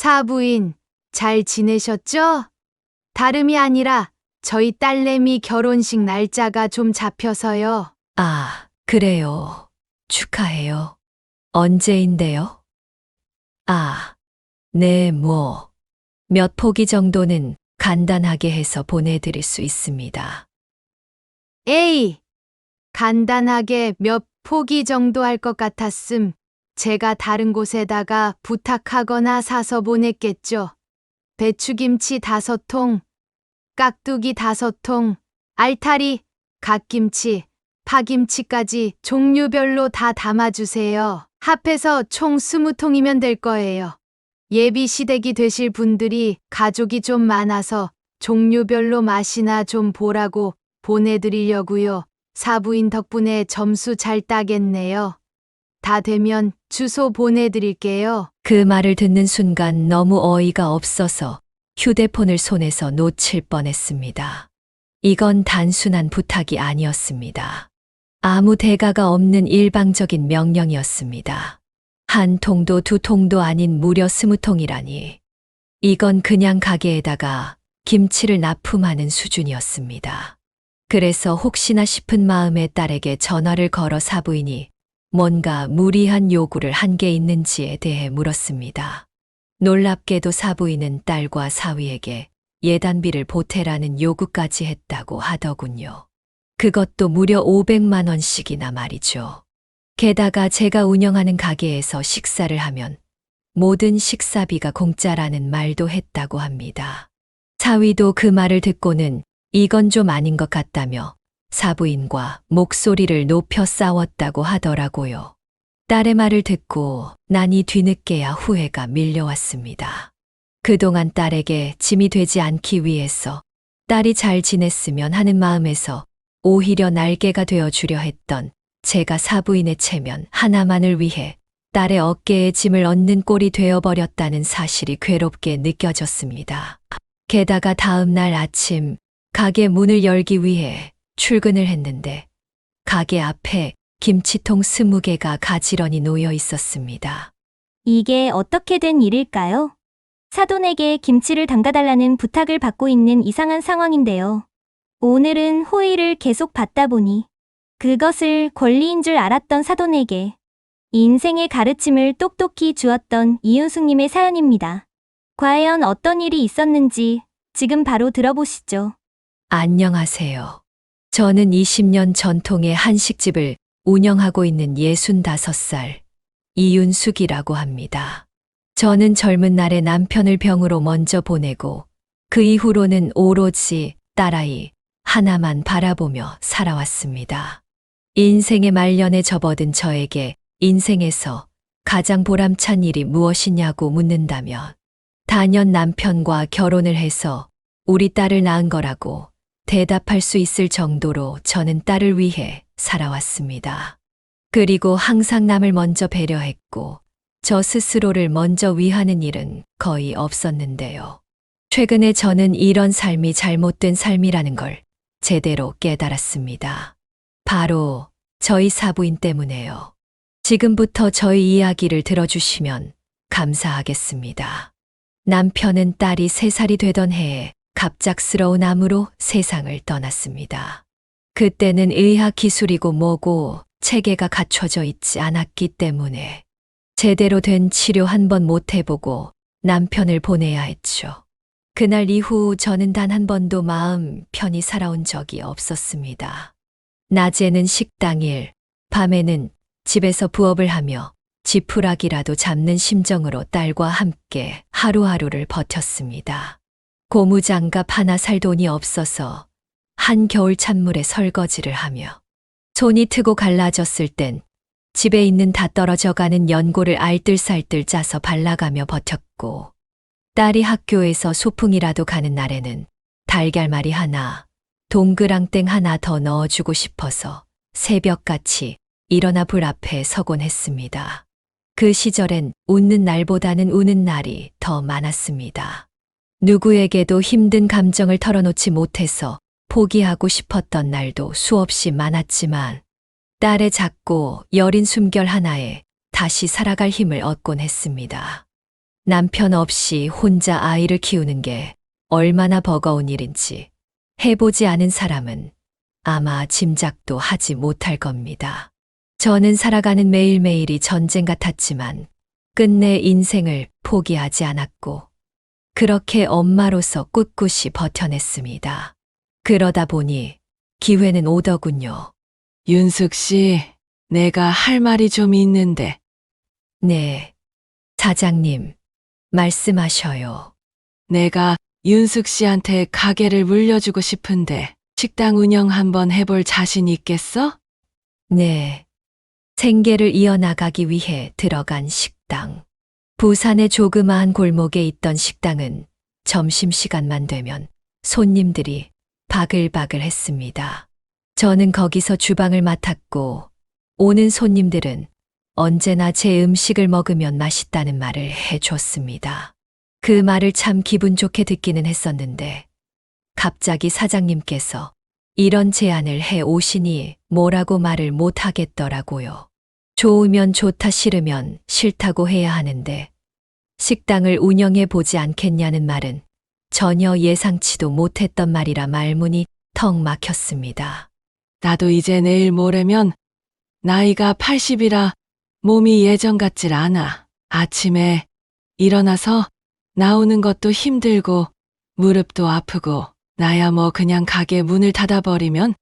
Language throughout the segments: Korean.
사부인, 잘 지내셨죠? 다름이 아니라 저희 딸내미 결혼식 날짜가 좀 잡혀서요. 아, 그래요. 축하해요. 언제인데요? 아, 네, 몇 포기 정도는 간단하게 해서 보내드릴 수 있습니다. 에이, 간단하게 몇 포기 정도 할 것 같았음. 제가 다른 곳에다가 부탁하거나 사서 보냈겠죠. 배추김치 5통, 깍두기 5통, 알타리, 갓김치, 파김치까지 종류별로 다 담아주세요. 합해서 총 20통이면 될 거예요. 예비 시댁이 되실 분들이 가족이 좀 많아서 종류별로 맛이나 좀 보라고 보내드리려고요. 사부인 덕분에 점수 잘 따겠네요. 다 되면 주소 보내드릴게요. 그 말을 듣는 순간 너무 어이가 없어서 휴대폰을 손에서 놓칠 뻔했습니다. 이건 단순한 부탁이 아니었습니다. 아무 대가가 없는 일방적인 명령이었습니다. 1통도 2통도 아닌 무려 20통이라니. 이건 그냥 가게에다가 김치를 납품하는 수준이었습니다. 그래서 혹시나 싶은 마음에 딸에게 전화를 걸어 사부인이 뭔가 무리한 요구를 한 게 있는지에 대해 물었습니다. 놀랍게도 사부인은 딸과 사위에게 예단비를 보태라는 요구까지 했다고 하더군요. 그것도 무려 500만 원씩이나 말이죠. 게다가 제가 운영하는 가게에서 식사를 하면 모든 식사비가 공짜라는 말도 했다고 합니다. 사위도 그 말을 듣고는 이건 좀 아닌 것 같다며 사부인과 목소리를 높여 싸웠다고 하더라고요. 딸의 말을 듣고 나니 뒤늦게야 후회가 밀려왔습니다. 그동안 딸에게 짐이 되지 않기 위해서 딸이 잘 지냈으면 하는 마음에서 오히려 날개가 되어주려 했던 제가 사부인의 체면 하나만을 위해 딸의 어깨에 짐을 얹는 꼴이 되어버렸다는 사실이 괴롭게 느껴졌습니다. 게다가 다음 날 아침 가게 문을 열기 위해 출근을 했는데 가게 앞에 김치통 20개가 가지런히 놓여 있었습니다. 이게 어떻게 된 일일까요? 사돈에게 김치를 담가달라는 부탁을 받고 있는 이상한 상황인데요. 오늘은 호의를 계속 받다 보니 그것을 권리인 줄 알았던 사돈에게 인생의 가르침을 똑똑히 주었던 이윤숙님의 사연입니다. 과연 어떤 일이 있었는지 지금 바로 들어보시죠. 안녕하세요. 저는 20년 전통의 한식집을 운영하고 있는 65살 이윤숙이라고 합니다. 저는 젊은 날에 남편을 병으로 먼저 보내고 그 이후로는 오로지 딸아이 하나만 바라보며 살아왔습니다. 인생의 말년에 접어든 저에게 인생에서 가장 보람찬 일이 무엇이냐고 묻는다면 단연 남편과 결혼을 해서 우리 딸을 낳은 거라고 대답할 수 있을 정도로 저는 딸을 위해 살아왔습니다. 그리고 항상 남을 먼저 배려했고 저 스스로를 먼저 위하는 일은 거의 없었는데요. 최근에 저는 이런 삶이 잘못된 삶이라는 걸 제대로 깨달았습니다. 바로 저희 사부인 때문에요. 지금부터 저희 이야기를 들어주시면 감사하겠습니다. 남편은 딸이 3살이 되던 해에 갑작스러운 암으로 세상을 떠났습니다. 그때는 의학 기술이고 뭐고 체계가 갖춰져 있지 않았기 때문에 제대로 된 치료 한 번 못 해보고 남편을 보내야 했죠. 그날 이후 저는 단 한 번도 마음 편히 살아온 적이 없었습니다. 낮에는 식당 일, 밤에는 집에서 부업을 하며 지푸라기라도 잡는 심정으로 딸과 함께 하루하루를 버텼습니다. 고무장갑 하나 살 돈이 없어서 한겨울 찬물에 설거지를 하며 손이 트고 갈라졌을 땐 집에 있는 다 떨어져가는 연고를 알뜰살뜰 짜서 발라가며 버텼고 딸이 학교에서 소풍이라도 가는 날에는 달걀말이 하나, 동그랑땡 하나 더 넣어주고 싶어서 새벽같이 일어나 불 앞에 서곤 했습니다. 그 시절엔 웃는 날보다는 우는 날이 더 많았습니다. 누구에게도 힘든 감정을 털어놓지 못해서 포기하고 싶었던 날도 수없이 많았지만 딸의 작고 여린 숨결 하나에 다시 살아갈 힘을 얻곤 했습니다. 남편 없이 혼자 아이를 키우는 게 얼마나 버거운 일인지 해보지 않은 사람은 아마 짐작도 하지 못할 겁니다. 저는 살아가는 매일매일이 전쟁 같았지만 끝내 인생을 포기하지 않았고 그렇게 엄마로서 꿋꿋이 버텨냈습니다. 그러다 보니 기회는 오더군요. 윤숙 씨, 내가 할 말이 좀 있는데. 네, 사장님, 말씀하셔요. 내가 윤숙 씨한테 가게를 물려주고 싶은데 식당 운영 한번 해볼 자신 있겠어? 네, 생계를 이어나가기 위해 들어간 식당. 부산의 조그마한 골목에 있던 식당은 점심시간만 되면 손님들이 바글바글 했습니다. 저는 거기서 주방을 맡았고 오는 손님들은 언제나 제 음식을 먹으면 맛있다는 말을 해줬습니다. 그 말을 참 기분 좋게 듣기는 했었는데 갑자기 사장님께서 이런 제안을 해 오시니 뭐라고 말을 못 하겠더라고요. 좋으면 좋다 싫으면 싫다고 해야 하는데 식당을 운영해 보지 않겠냐는 말은 전혀 예상치도 못했던 말이라 말문이 턱 막혔습니다. 나도 이제 내일 모레면 나이가 80이라 몸이 예전 같질 않아. 아침에 일어나서 나오는 것도 힘들고 무릎도 아프고 나야 뭐 그냥 가게 문을 닫아버리면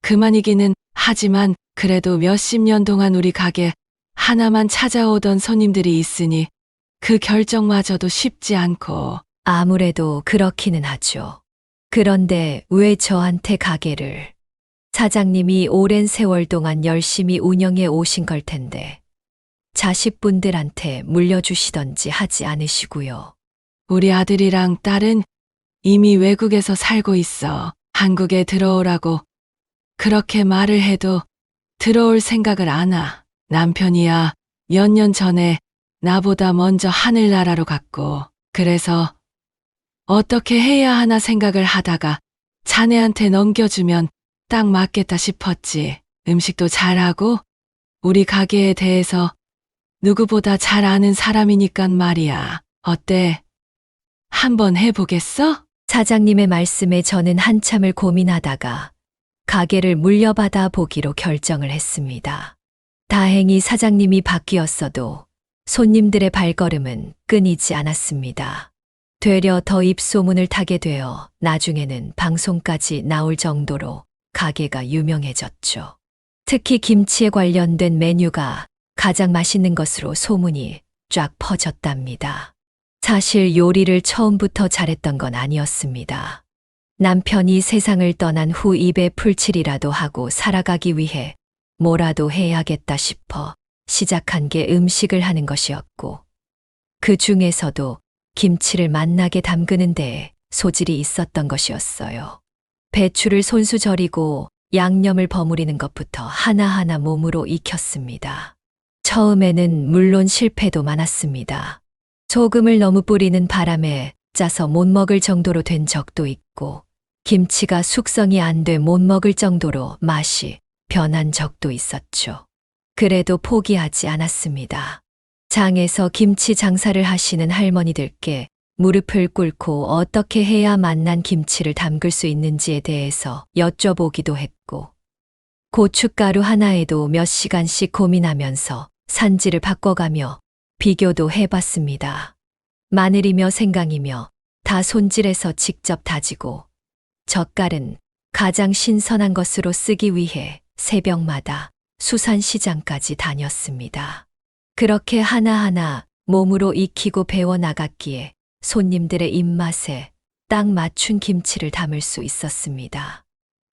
그만이기는 하지만 그래도 몇십 년 동안 우리 가게 하나만 찾아오던 손님들이 있으니 그 결정마저도 쉽지 않고. 아무래도 그렇기는 하죠. 그런데 왜 저한테 가게를? 사장님이 오랜 세월 동안 열심히 운영해 오신 걸 텐데 자식분들한테 물려주시던지 하지 않으시고요. 우리 아들이랑 딸은 이미 외국에서 살고 있어. 한국에 들어오라고 그렇게 말을 해도 들어올 생각을 안 하. 남편이야 몇 년 전에 나보다 먼저 하늘나라로 갔고 그래서 어떻게 해야 하나 생각을 하다가 자네한테 넘겨주면 딱 맞겠다 싶었지. 음식도 잘하고 우리 가게에 대해서 누구보다 잘 아는 사람이니깐 말이야. 어때? 한번 해보겠어? 사장님의 말씀에 저는 한참을 고민하다가 가게를 물려받아 보기로 결정을 했습니다. 다행히 사장님이 바뀌었어도 손님들의 발걸음은 끊이지 않았습니다. 되려 더 입소문을 타게 되어 나중에는 방송까지 나올 정도로 가게가 유명해졌죠. 특히 김치에 관련된 메뉴가 가장 맛있는 것으로 소문이 쫙 퍼졌답니다. 사실 요리를 처음부터 잘했던 건 아니었습니다. 남편이 세상을 떠난 후 입에 풀칠이라도 하고 살아가기 위해 뭐라도 해야겠다 싶어 시작한 게 음식을 하는 것이었고 그 중에서도 김치를 맛나게 담그는 데에 소질이 있었던 것이었어요. 배추를 손수 절이고 양념을 버무리는 것부터 하나하나 몸으로 익혔습니다. 처음에는 물론 실패도 많았습니다. 소금을 너무 뿌리는 바람에 짜서 못 먹을 정도로 된 적도 있고 김치가 숙성이 안 돼 못 먹을 정도로 맛이 변한 적도 있었죠. 그래도 포기하지 않았습니다. 장에서 김치 장사를 하시는 할머니들께 무릎을 꿇고 어떻게 해야 맛난 김치를 담글 수 있는지에 대해서 여쭤보기도 했고 고춧가루 하나에도 몇 시간씩 고민하면서 산지를 바꿔가며 비교도 해봤습니다. 마늘이며 생강이며 다 손질해서 직접 다지고 젓갈은 가장 신선한 것으로 쓰기 위해 새벽마다 수산시장까지 다녔습니다. 그렇게 하나하나 몸으로 익히고 배워나갔기에 손님들의 입맛에 딱 맞춘 김치를 담을 수 있었습니다.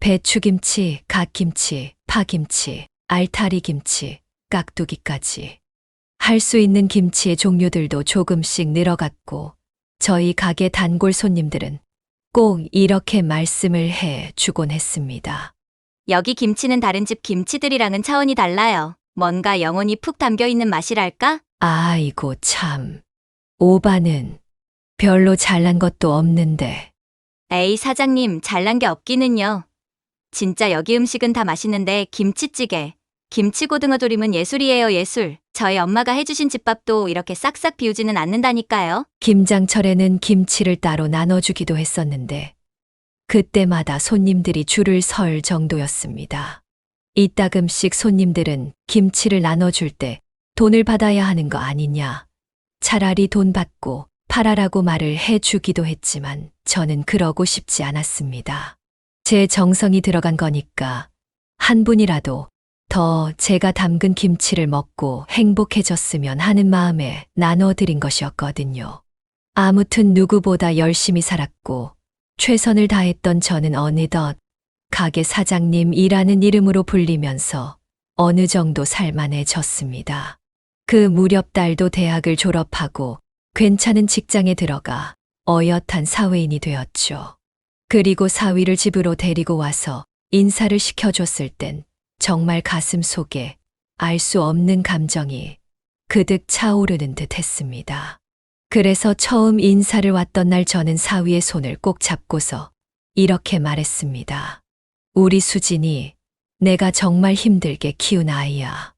배추김치, 갓김치, 파김치, 알타리김치, 깍두기까지. 할 수 있는 김치의 종류들도 조금씩 늘어갔고 저희 가게 단골 손님들은 꼭 이렇게 말씀을 해 주곤 했습니다. 여기 김치는 다른 집 김치들이랑은 차원이 달라요. 뭔가 영혼이 푹 담겨있는 맛이랄까? 아이고 참. 오바는 별로 잘난 것도 없는데. 에이 사장님 잘난 게 없기는요. 진짜 여기 음식은 다 맛있는데 김치찌개, 김치고등어 조림은 예술이에요 예술. 저희 엄마가 해주신 집밥도 이렇게 싹싹 비우지는 않는다니까요. 김장철에는 김치를 따로 나눠주기도 했었는데 그때마다 손님들이 줄을 설 정도였습니다. 이따금씩 손님들은 김치를 나눠줄 때 돈을 받아야 하는 거 아니냐. 차라리 돈 받고 팔아라고 말을 해주기도 했지만 저는 그러고 싶지 않았습니다. 제 정성이 들어간 거니까 한 분이라도 더 제가 담근 김치를 먹고 행복해졌으면 하는 마음에 나눠드린 것이었거든요. 아무튼 누구보다 열심히 살았고 최선을 다했던 저는 어느덧 가게 사장님이라는 이름으로 불리면서 어느 정도 살만해졌습니다. 그 무렵 딸도 대학을 졸업하고 괜찮은 직장에 들어가 어엿한 사회인이 되었죠. 그리고 사위를 집으로 데리고 와서 인사를 시켜줬을 땐 정말 가슴 속에 알 수 없는 감정이 그득 차오르는 듯 했습니다. 그래서 처음 인사를 왔던 날 저는 사위의 손을 꼭 잡고서 이렇게 말했습니다. 우리 수진이 내가 정말 힘들게 키운 아이야.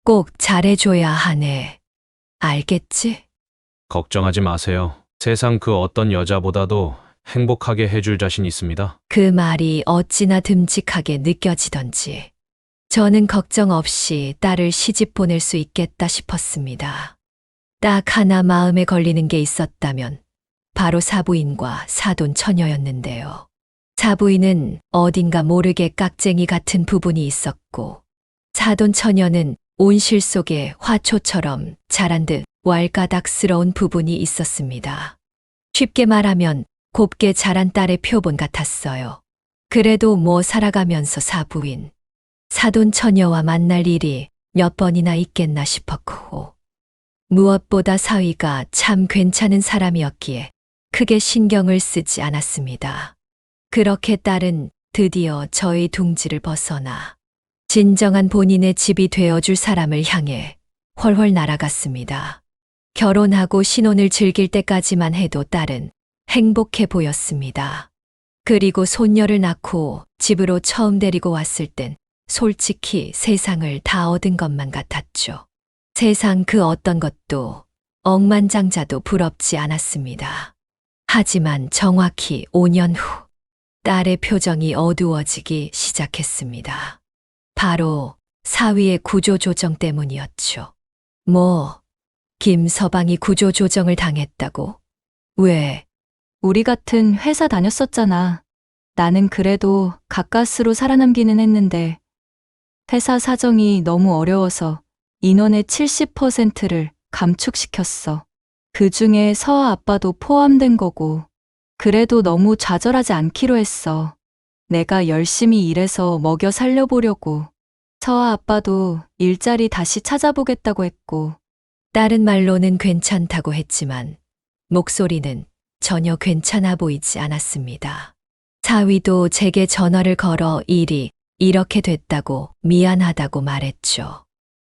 꼭 잘해줘야 하네. 알겠지? 걱정하지 마세요. 세상 그 어떤 여자보다도 행복하게 해줄 자신 있습니다. 그 말이 어찌나 듬직하게 느껴지던지 저는 걱정 없이 딸을 시집 보낼 수 있겠다 싶었습니다. 딱 하나 마음에 걸리는 게 있었다면 바로 사부인과 사돈 처녀였는데요. 사부인은 어딘가 모르게 깍쟁이 같은 부분이 있었고 사돈 처녀는 온실 속에 화초처럼 자란 듯 왈가닥스러운 부분이 있었습니다. 쉽게 말하면 곱게 자란 딸의 표본 같았어요. 그래도 뭐 살아가면서 사부인, 사돈 처녀와 만날 일이 몇 번이나 있겠나 싶었고 무엇보다 사위가 참 괜찮은 사람이었기에 크게 신경을 쓰지 않았습니다. 그렇게 딸은 드디어 저의 둥지를 벗어나 진정한 본인의 집이 되어줄 사람을 향해 훨훨 날아갔습니다. 결혼하고 신혼을 즐길 때까지만 해도 딸은 행복해 보였습니다. 그리고 손녀를 낳고 집으로 처음 데리고 왔을 땐 솔직히 세상을 다 얻은 것만 같았죠. 세상 그 어떤 것도 억만장자도 부럽지 않았습니다. 하지만 정확히 5년 후 딸의 표정이 어두워지기 시작했습니다. 바로 사위의 구조조정 때문이었죠. 뭐, 김서방이 구조조정을 당했다고? 왜? 우리 같은 회사 다녔었잖아. 나는 그래도 가까스로 살아남기는 했는데 회사 사정이 너무 어려워서 인원의 70%를 감축시켰어. 그중에 서아 아빠도 포함된 거고. 그래도 너무 좌절하지 않기로 했어. 내가 열심히 일해서 먹여 살려보려고. 서아 아빠도 일자리 다시 찾아보겠다고 했고. 다른 말로는 괜찮다고 했지만 목소리는 전혀 괜찮아 보이지 않았습니다. 사위도 제게 전화를 걸어 일이 이렇게 됐다고 미안하다고 말했죠.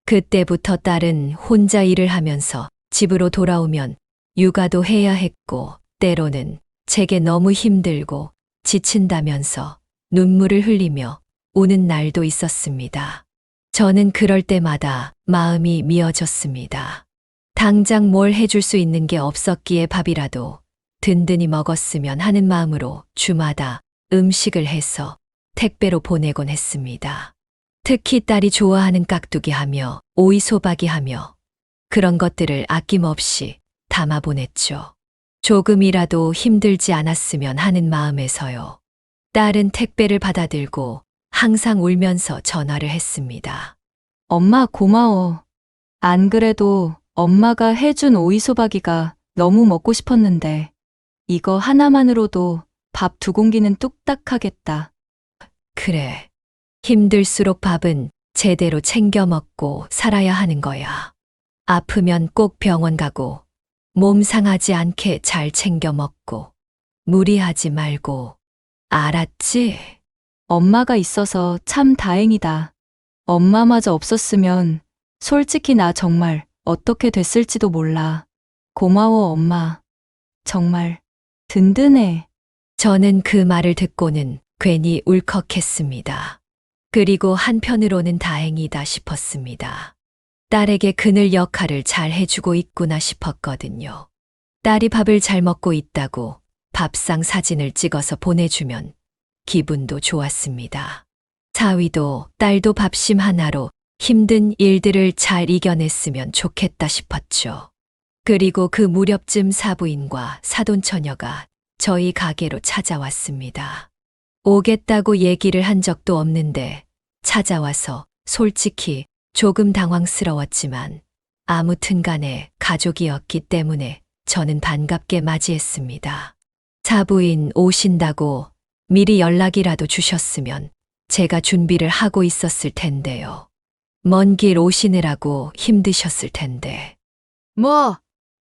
그때부터 딸은 혼자 일을 하면서 집으로 돌아오면 육아도 해야 했고 때로는 제게 너무 힘들고 지친다면서 눈물을 흘리며 우는 날도 있었습니다. 저는 그럴 때마다 마음이 미어졌습니다. 당장 뭘 해줄 수 있는 게 없었기에 밥이라도 든든히 먹었으면 하는 마음으로 주마다 음식을 해서 택배로 보내곤 했습니다. 특히 딸이 좋아하는 깍두기 하며 오이소박이 하며 그런 것들을 아낌없이 담아 보냈죠. 조금이라도 힘들지 않았으면 하는 마음에서요. 딸은 택배를 받아들고 항상 울면서 전화를 했습니다. 엄마 고마워. 안 그래도 엄마가 해준 오이소박이가 너무 먹고 싶었는데 이거 하나만으로도 밥 2공기는 뚝딱 하겠다. 그래. 힘들수록 밥은 제대로 챙겨 먹고 살아야 하는 거야. 아프면 꼭 병원 가고 몸 상하지 않게 잘 챙겨 먹고 무리하지 말고 알았지? 엄마가 있어서 참 다행이다. 엄마마저 없었으면 솔직히 나 정말 어떻게 됐을지도 몰라. 고마워 엄마. 정말 든든해. 저는 그 말을 듣고는 괜히 울컥했습니다. 그리고 한편으로는 다행이다 싶었습니다. 딸에게 그늘 역할을 잘 해주고 있구나 싶었거든요. 딸이 밥을 잘 먹고 있다고 밥상 사진을 찍어서 보내주면 기분도 좋았습니다. 사위도 딸도 밥심 하나로 힘든 일들을 잘 이겨냈으면 좋겠다 싶었죠. 그리고 그 무렵쯤 사부인과 사돈처녀가 저희 가게로 찾아왔습니다. 오겠다고 얘기를 한 적도 없는데 찾아와서 솔직히 조금 당황스러웠지만 아무튼 간에 가족이었기 때문에 저는 반갑게 맞이했습니다. 사부인 오신다고 미리 연락이라도 주셨으면 제가 준비를 하고 있었을 텐데요. 먼 길 오시느라고 힘드셨을 텐데. 뭐,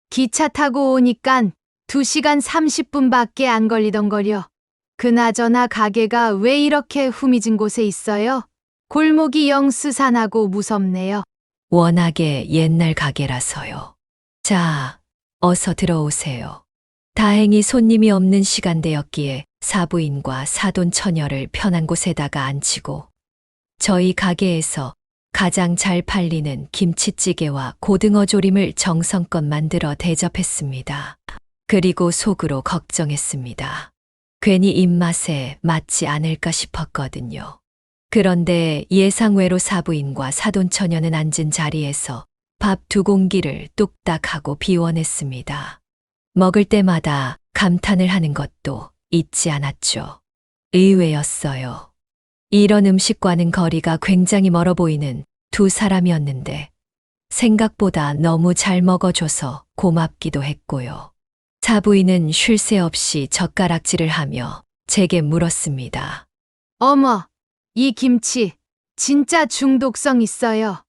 기차 타고 오니깐 2시간 30분밖에 안 걸리던 거려. 그나저나 가게가 왜 이렇게 후미진 곳에 있어요? 골목이 영 스산하고 무섭네요. 워낙에 옛날 가게라서요. 자, 어서 들어오세요. 다행히 손님이 없는 시간대였기에 사부인과 사돈 처녀를 편한 곳에다가 앉히고 저희 가게에서 가장 잘 팔리는 김치찌개와 고등어 조림을 정성껏 만들어 대접했습니다. 그리고 속으로 걱정했습니다. 괜히 입맛에 맞지 않을까 싶었거든요. 그런데 예상외로 사부인과 사돈 처녀는 앉은 자리에서 밥 2공기를 뚝딱 하고 비워냈습니다. 먹을 때마다 감탄을 하는 것도 잊지 않았죠. 의외였어요. 이런 음식과는 거리가 굉장히 멀어 보이는 두 사람이었는데 생각보다 너무 잘 먹어줘서 고맙기도 했고요. 사부인은 쉴 새 없이 젓가락질을 하며 제게 물었습니다. 어머, 이 김치 진짜 중독성 있어요.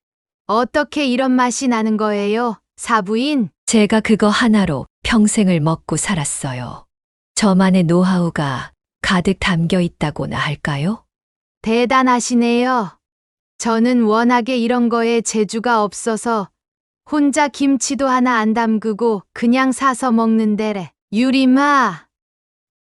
어떻게 이런 맛이 나는 거예요, 사부인? 제가 그거 하나로 평생을 먹고 살았어요. 저만의 노하우가 가득 담겨 있다고나 할까요? 대단하시네요. 저는 워낙에 이런 거에 재주가 없어서 혼자 김치도 하나 안 담그고 그냥 사서 먹는데래. 유리마,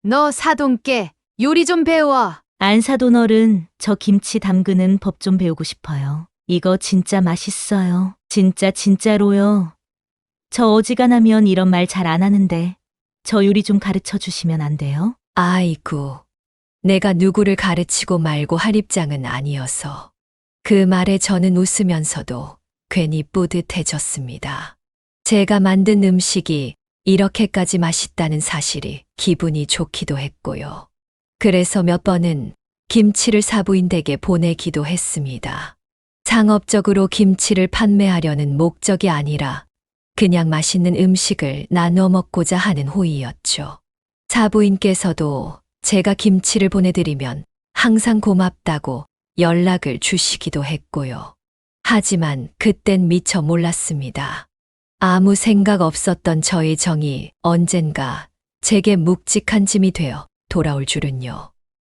너 사돈께 요리 좀 배워. 안사돈어른, 저 김치 담그는 법 좀 배우고 싶어요. 이거 진짜 맛있어요. 진짜로요. 저 어지간하면 이런 말 잘 안 하는데 저 요리 좀 가르쳐 주시면 안 돼요? 아이고, 내가 누구를 가르치고 말고 할 입장은 아니어서 그 말에 저는 웃으면서도 괜히 뿌듯해졌습니다. 제가 만든 음식이 이렇게까지 맛있다는 사실이 기분이 좋기도 했고요. 그래서 몇 번은 김치를 사부인 댁에 보내기도 했습니다. 상업적으로 김치를 판매하려는 목적이 아니라 그냥 맛있는 음식을 나눠 먹고자 하는 호의였죠. 사부인께서도 제가 김치를 보내드리면 항상 고맙다고 연락을 주시기도 했고요. 하지만 그땐 미처 몰랐습니다. 아무 생각 없었던 저의 정이 언젠가 제게 묵직한 짐이 되어 돌아올 줄은요.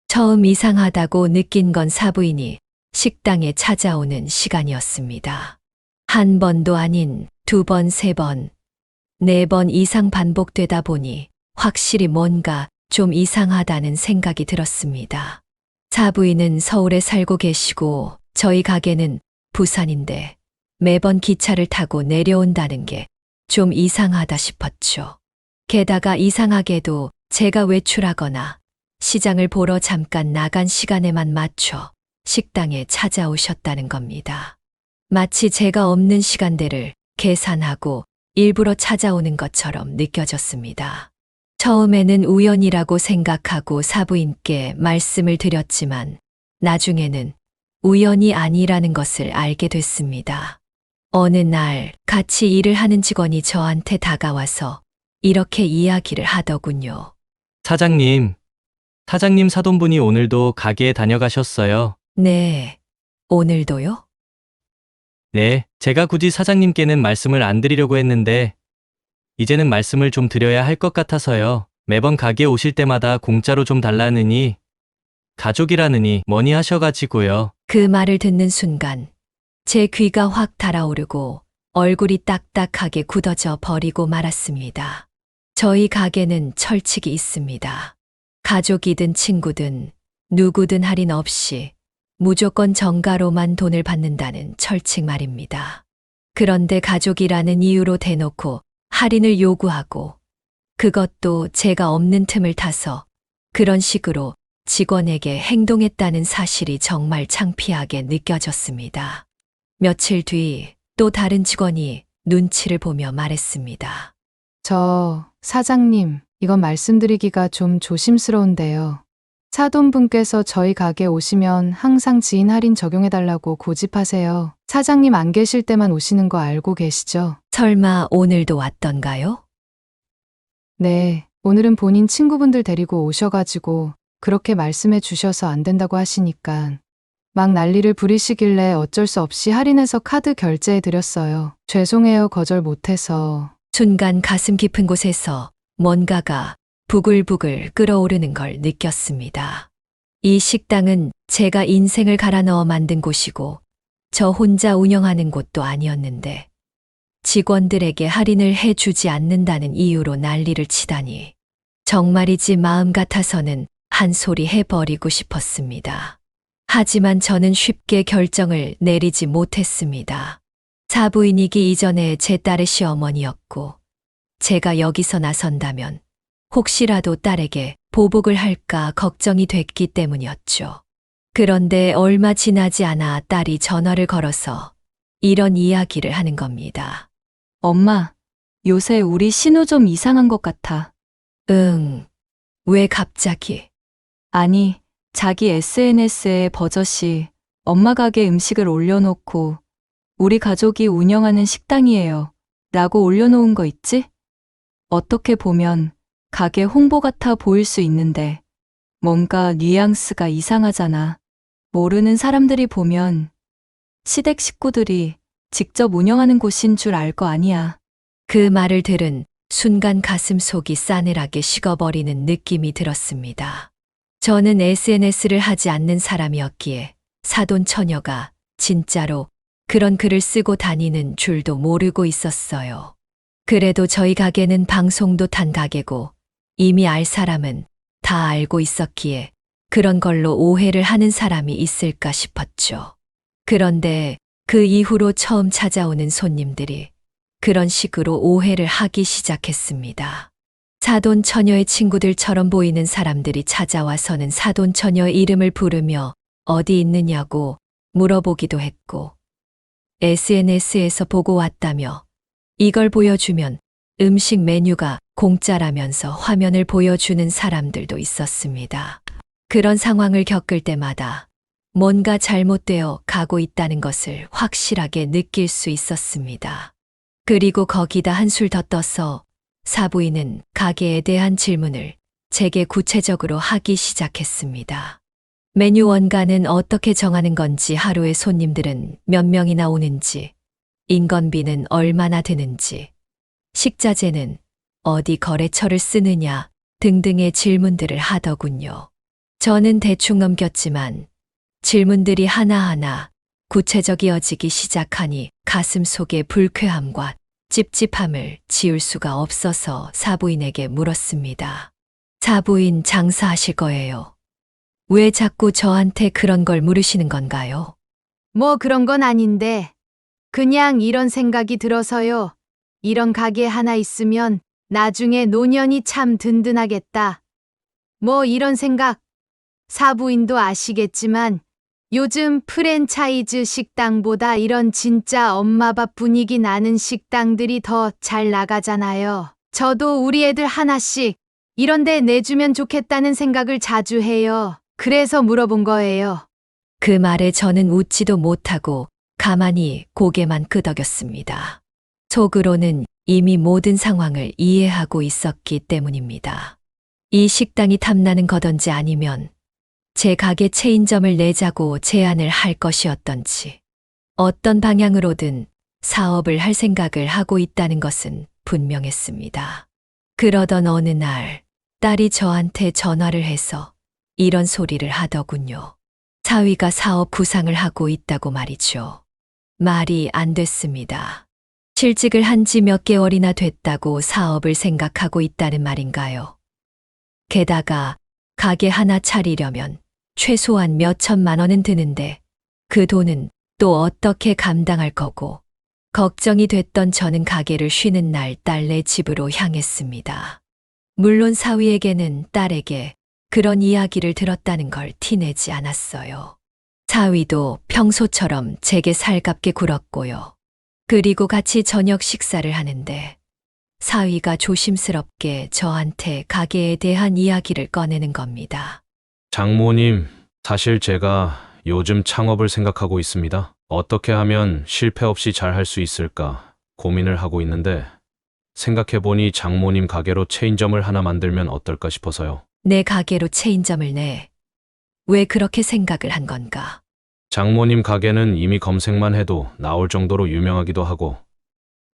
처음 이상하다고 느낀 건 사부인이 식당에 찾아오는 시간이었습니다. 한 번도 아닌 2번, 3번, 4번 이상 반복되다 보니 확실히 뭔가 좀 이상하다는 생각이 들었습니다. 사부인은 서울에 살고 계시고 저희 가게는 부산인데 매번 기차를 타고 내려온다는 게 좀 이상하다 싶었죠. 게다가 이상하게도 제가 외출하거나 시장을 보러 잠깐 나간 시간에만 맞춰 식당에 찾아오셨다는 겁니다. 마치 제가 없는 시간대를 계산하고 일부러 찾아오는 것처럼 느껴졌습니다. 처음에는 우연이라고 생각하고 사부인께 말씀을 드렸지만 나중에는 우연이 아니라는 것을 알게 됐습니다. 어느 날 같이 일을 하는 직원이 저한테 다가와서 이렇게 이야기를 하더군요. 사장님 사돈분이 오늘도 가게에 다녀가셨어요. 네, 오늘도요? 네, 제가 굳이 사장님께는 말씀을 안 드리려고 했는데 이제는 말씀을 좀 드려야 할 것 같아서요. 매번 가게에 오실 때마다 공짜로 좀 달라느니 가족이라느니 뭐니 하셔가지고요. 그 말을 듣는 순간 제 귀가 확 달아오르고 얼굴이 딱딱하게 굳어져 버리고 말았습니다. 저희 가게는 철칙이 있습니다. 가족이든 친구든 누구든 할인 없이 무조건 정가로만 돈을 받는다는 철칙 말입니다. 그런데 가족이라는 이유로 대놓고 할인을 요구하고 그것도 제가 없는 틈을 타서 그런 식으로 직원에게 행동했다는 사실이 정말 창피하게 느껴졌습니다. 며칠 뒤 또 다른 직원이 눈치를 보며 말했습니다. 사장님, 이건 말씀드리기가 좀 조심스러운데요. 사돈분께서 저희 가게 오시면 항상 지인 할인 적용해달라고 고집하세요. 사장님 안 계실 때만 오시는 거 알고 계시죠? 설마 오늘도 왔던가요? 네, 오늘은 본인 친구분들 데리고 오셔가지고 그렇게 말씀해 주셔서 안 된다고 하시니까 막 난리를 부리시길래 어쩔 수 없이 할인해서 카드 결제해 드렸어요. 죄송해요, 거절 못해서. 순간 가슴 깊은 곳에서 뭔가가 부글부글 끓어오르는 걸 느꼈습니다. 이 식당은 제가 인생을 갈아 넣어 만든 곳이고 저 혼자 운영하는 곳도 아니었는데 직원들에게 할인을 해주지 않는다는 이유로 난리를 치다니 정말이지 마음 같아서는 한 소리 해버리고 싶었습니다. 하지만 저는 쉽게 결정을 내리지 못했습니다. 사부인이기 이전에 제 딸의 시어머니였고 제가 여기서 나선다면 혹시라도 딸에게 보복을 할까 걱정이 됐기 때문이었죠. 그런데 얼마 지나지 않아 딸이 전화를 걸어서 이런 이야기를 하는 겁니다. 엄마, 요새 우리 신우 좀 이상한 것 같아. 응, 왜 갑자기? 아니, 자기 SNS에 버젓이 엄마 가게 음식을 올려놓고 우리 가족이 운영하는 식당이에요. 라고 올려놓은 거 있지? 어떻게 보면 가게 홍보 같아 보일 수 있는데 뭔가 뉘앙스가 이상하잖아. 모르는 사람들이 보면 시댁 식구들이 직접 운영하는 곳인 줄 알 거 아니야. 그 말을 들은 순간 가슴 속이 싸늘하게 식어버리는 느낌이 들었습니다. 저는 SNS를 하지 않는 사람이었기에 사돈 처녀가 진짜로 그런 글을 쓰고 다니는 줄도 모르고 있었어요. 그래도 저희 가게는 방송도 탄 가게고 이미 알 사람은 다 알고 있었기에 그런 걸로 오해를 하는 사람이 있을까 싶었죠. 그런데 그 이후로 처음 찾아오는 손님들이 그런 식으로 오해를 하기 시작했습니다. 사돈 처녀의 친구들처럼 보이는 사람들이 찾아와서는 사돈 처녀의 이름을 부르며 어디 있느냐고 물어보기도 했고 SNS에서 보고 왔다며 이걸 보여주면 음식 메뉴가 공짜라면서 화면을 보여주는 사람들도 있었습니다. 그런 상황을 겪을 때마다 뭔가 잘못되어 가고 있다는 것을 확실하게 느낄 수 있었습니다. 그리고 거기다 한술 더 떠서 사부인은 가게에 대한 질문을 제게 구체적으로 하기 시작했습니다. 메뉴 원가는 어떻게 정하는 건지, 하루에 손님들은 몇 명이나 오는지, 인건비는 얼마나 드는지, 식자재는 어디 거래처를 쓰느냐 등등의 질문들을 하더군요. 저는 대충 넘겼지만 질문들이 하나하나 구체적이어지기 시작하니 가슴 속의 불쾌함과 찝찝함을 지울 수가 없어서 사부인에게 물었습니다. 사부인, 장사하실 거예요? 왜 자꾸 저한테 그런 걸 물으시는 건가요? 뭐 그런 건 아닌데 그냥 이런 생각이 들어서요. 이런 가게 하나 있으면 나중에 노년이 참 든든하겠다. 뭐 이런 생각. 사부인도 아시겠지만 요즘 프랜차이즈 식당보다 이런 진짜 엄마밥 분위기 나는 식당들이 더 잘 나가잖아요. 저도 우리 애들 하나씩 이런 데 내주면 좋겠다는 생각을 자주 해요. 그래서 물어본 거예요. 그 말에 저는 웃지도 못하고 가만히 고개만 끄덕였습니다. 속으로는 이미 모든 상황을 이해하고 있었기 때문입니다. 이 식당이 탐나는 거던지 아니면 제 가게 체인점을 내자고 제안을 할 것이었던지 어떤 방향으로든 사업을 할 생각을 하고 있다는 것은 분명했습니다. 그러던 어느 날 딸이 저한테 전화를 해서 이런 소리를 하더군요. 사위가 사업 구상을 하고 있다고 말이죠. 말이 안 됐습니다. 실직을 한 지 몇 개월이나 됐다고 사업을 생각하고 있다는 말인가요? 게다가 가게 하나 차리려면 최소한 몇 천만 원은 드는데 그 돈은 또 어떻게 감당할 거고 걱정이 됐던 저는 가게를 쉬는 날 딸네 집으로 향했습니다. 물론 사위에게는 딸에게 그런 이야기를 들었다는 걸 티내지 않았어요. 사위도 평소처럼 제게 살갑게 굴었고요. 그리고 같이 저녁 식사를 하는데 사위가 조심스럽게 저한테 가게에 대한 이야기를 꺼내는 겁니다. 장모님, 사실 제가 요즘 창업을 생각하고 있습니다. 어떻게 하면 실패 없이 잘 할 수 있을까 고민을 하고 있는데 생각해보니 장모님 가게로 체인점을 하나 만들면 어떨까 싶어서요. 내 가게로 체인점을 내. 왜 그렇게 생각을 한 건가? 장모님 가게는 이미 검색만 해도 나올 정도로 유명하기도 하고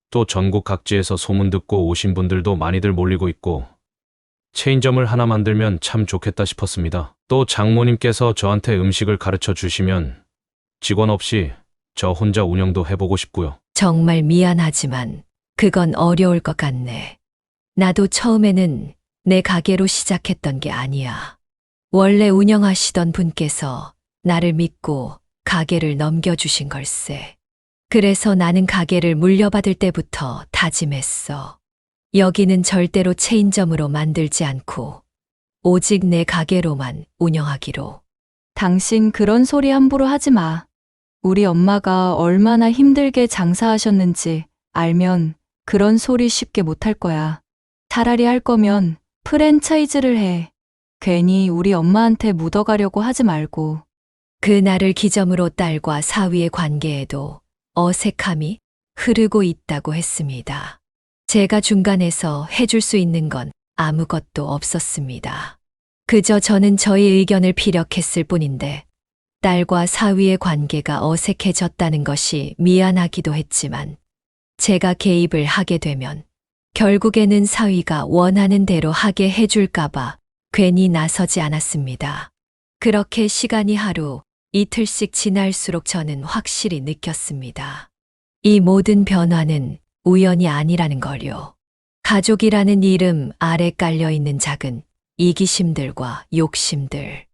또 전국 각지에서 소문 듣고 오신 분들도 많이들 몰리고 있고 체인점을 하나 만들면 참 좋겠다 싶었습니다. 또 장모님께서 저한테 음식을 가르쳐 주시면 직원 없이 저 혼자 운영도 해보고 싶고요. 정말 미안하지만 그건 어려울 것 같네. 나도 처음에는 내 가게로 시작했던 게 아니야. 원래 운영하시던 분께서 나를 믿고 가게를 넘겨주신 걸세. 그래서 나는 가게를 물려받을 때부터 다짐했어. 여기는 절대로 체인점으로 만들지 않고 오직 내 가게로만 운영하기로. 당신 그런 소리 함부로 하지 마. 우리 엄마가 얼마나 힘들게 장사하셨는지 알면 그런 소리 쉽게 못할 거야. 차라리 할 거면 프랜차이즈를 해. 괜히 우리 엄마한테 묻어가려고 하지 말고. 그날을 기점으로 딸과 사위의 관계에도 어색함이 흐르고 있다고 했습니다. 제가 중간에서 해줄 수 있는 건 아무것도 없었습니다. 그저 저는 저의 의견을 피력했을 뿐인데 딸과 사위의 관계가 어색해졌다는 것이 미안하기도 했지만 제가 개입을 하게 되면 결국에는 사위가 원하는 대로 하게 해줄까봐 괜히 나서지 않았습니다. 그렇게 시간이 하루, 이틀씩 지날수록 저는 확실히 느꼈습니다. 이 모든 변화는 우연이 아니라는 걸요. 가족이라는 이름 아래 깔려있는 작은 이기심들과 욕심들,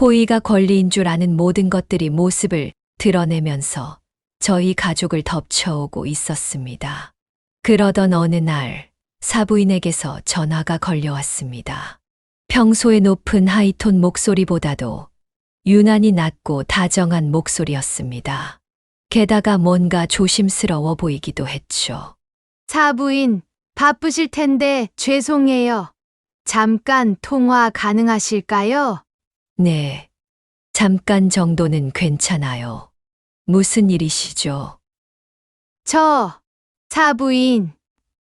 호의가 권리인 줄 아는 모든 것들이 모습을 드러내면서 저희 가족을 덮쳐오고 있었습니다. 그러던 어느 날 사부인에게서 전화가 걸려왔습니다. 평소에 높은 하이톤 목소리보다도 유난히 낮고 다정한 목소리였습니다. 게다가 뭔가 조심스러워 보이기도 했죠. 사부인, 바쁘실 텐데 죄송해요. 잠깐 통화 가능하실까요? 네, 잠깐 정도는 괜찮아요. 무슨 일이시죠? 사부인.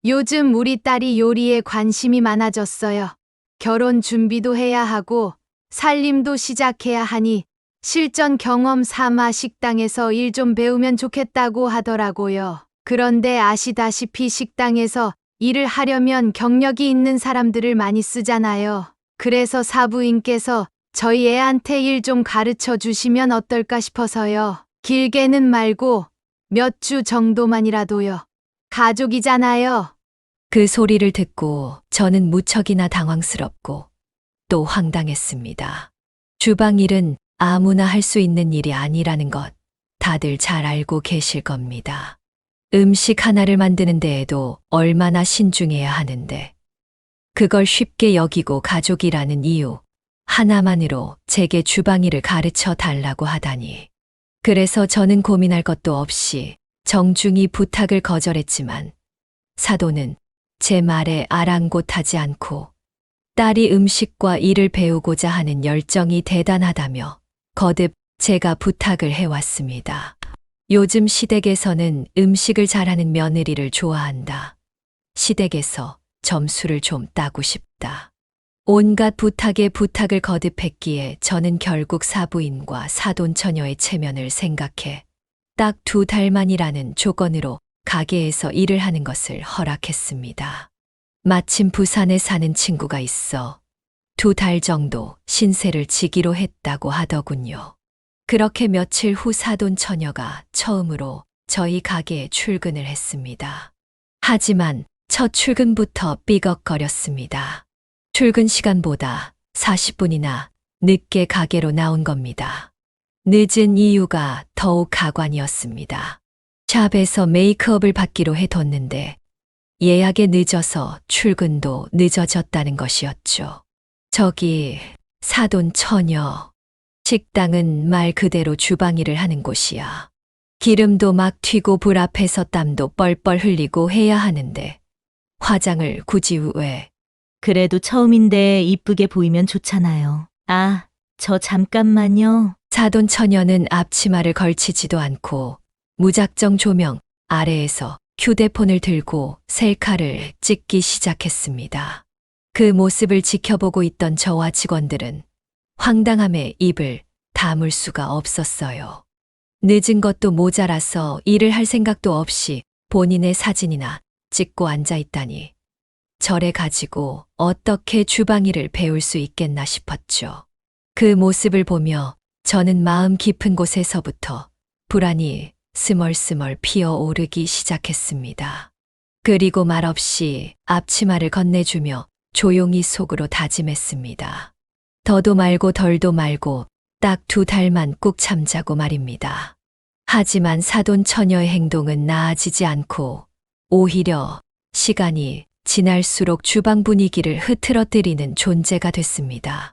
요즘 우리 딸이 요리에 관심이 많아졌어요. 결혼 준비도 해야 하고 살림도 시작해야 하니 실전 경험 삼아 식당에서 일 좀 배우면 좋겠다고 하더라고요. 그런데 아시다시피 식당에서 일을 하려면 경력이 있는 사람들을 많이 쓰잖아요. 그래서 사부인께서 저희 애한테 일 좀 가르쳐 주시면 어떨까 싶어서요. 길게는 말고 몇 주 정도만이라도요. 가족이잖아요. 그 소리를 듣고 저는 무척이나 당황스럽고 또 황당했습니다. 주방 일은 아무나 할 수 있는 일이 아니라는 것 다들 잘 알고 계실 겁니다. 음식 하나를 만드는 데에도 얼마나 신중해야 하는데 그걸 쉽게 여기고 가족이라는 이유 하나만으로 제게 주방 일을 가르쳐 달라고 하다니. 그래서 저는 고민할 것도 없이 정중히 부탁을 거절했지만 사도는 제 말에 아랑곳하지 않고 딸이 음식과 일을 배우고자 하는 열정이 대단하다며 거듭 제가 부탁을 해왔습니다. 요즘 시댁에서는 음식을 잘하는 며느리를 좋아한다. 시댁에서 점수를 좀 따고 싶다. 온갖 부탁에 부탁을 거듭했기에 저는 결국 사부인과 사돈처녀의 체면을 생각해 딱 2달만이라는 조건으로 가게에서 일을 하는 것을 허락했습니다. 마침 부산에 사는 친구가 있어 2달 정도 신세를 지기로 했다고 하더군요. 그렇게 며칠 후 사돈처녀가 처음으로 저희 가게에 출근을 했습니다. 하지만 첫 출근부터 삐걱거렸습니다. 출근 시간보다 40분이나 늦게 가게로 나온 겁니다. 늦은 이유가 더욱 가관이었습니다. 샵에서 메이크업을 받기로 해뒀는데 예약에 늦어서 출근도 늦어졌다는 것이었죠. 저기 사돈 처녀. 식당은 말 그대로 주방 일을 하는 곳이야. 기름도 막 튀고 불 앞에서 땀도 뻘뻘 흘리고 해야 하는데 화장을 굳이 왜? 그래도 처음인데 이쁘게 보이면 좋잖아요. 아, 저 잠깐만요. 사돈 처녀는 앞치마를 걸치지도 않고 무작정 조명 아래에서 휴대폰을 들고 셀카를 찍기 시작했습니다. 그 모습을 지켜보고 있던 저와 직원들은 황당함에 입을 다물 수가 없었어요. 늦은 것도 모자라서 일을 할 생각도 없이 본인의 사진이나 찍고 앉아 있다니 저래 가지고 어떻게 주방 일을 배울 수 있겠나 싶었죠. 그 모습을 보며 저는 마음 깊은 곳에서부터 불안이 스멀스멀 피어오르기 시작했습니다. 그리고 말없이 앞치마를 건네주며 조용히 속으로 다짐했습니다. 더도 말고 덜도 말고 딱 2달만 꾹 참자고 말입니다. 하지만 사돈 처녀의 행동은 나아지지 않고 오히려 시간이 지날수록 주방 분위기를 흐트러뜨리는 존재가 됐습니다.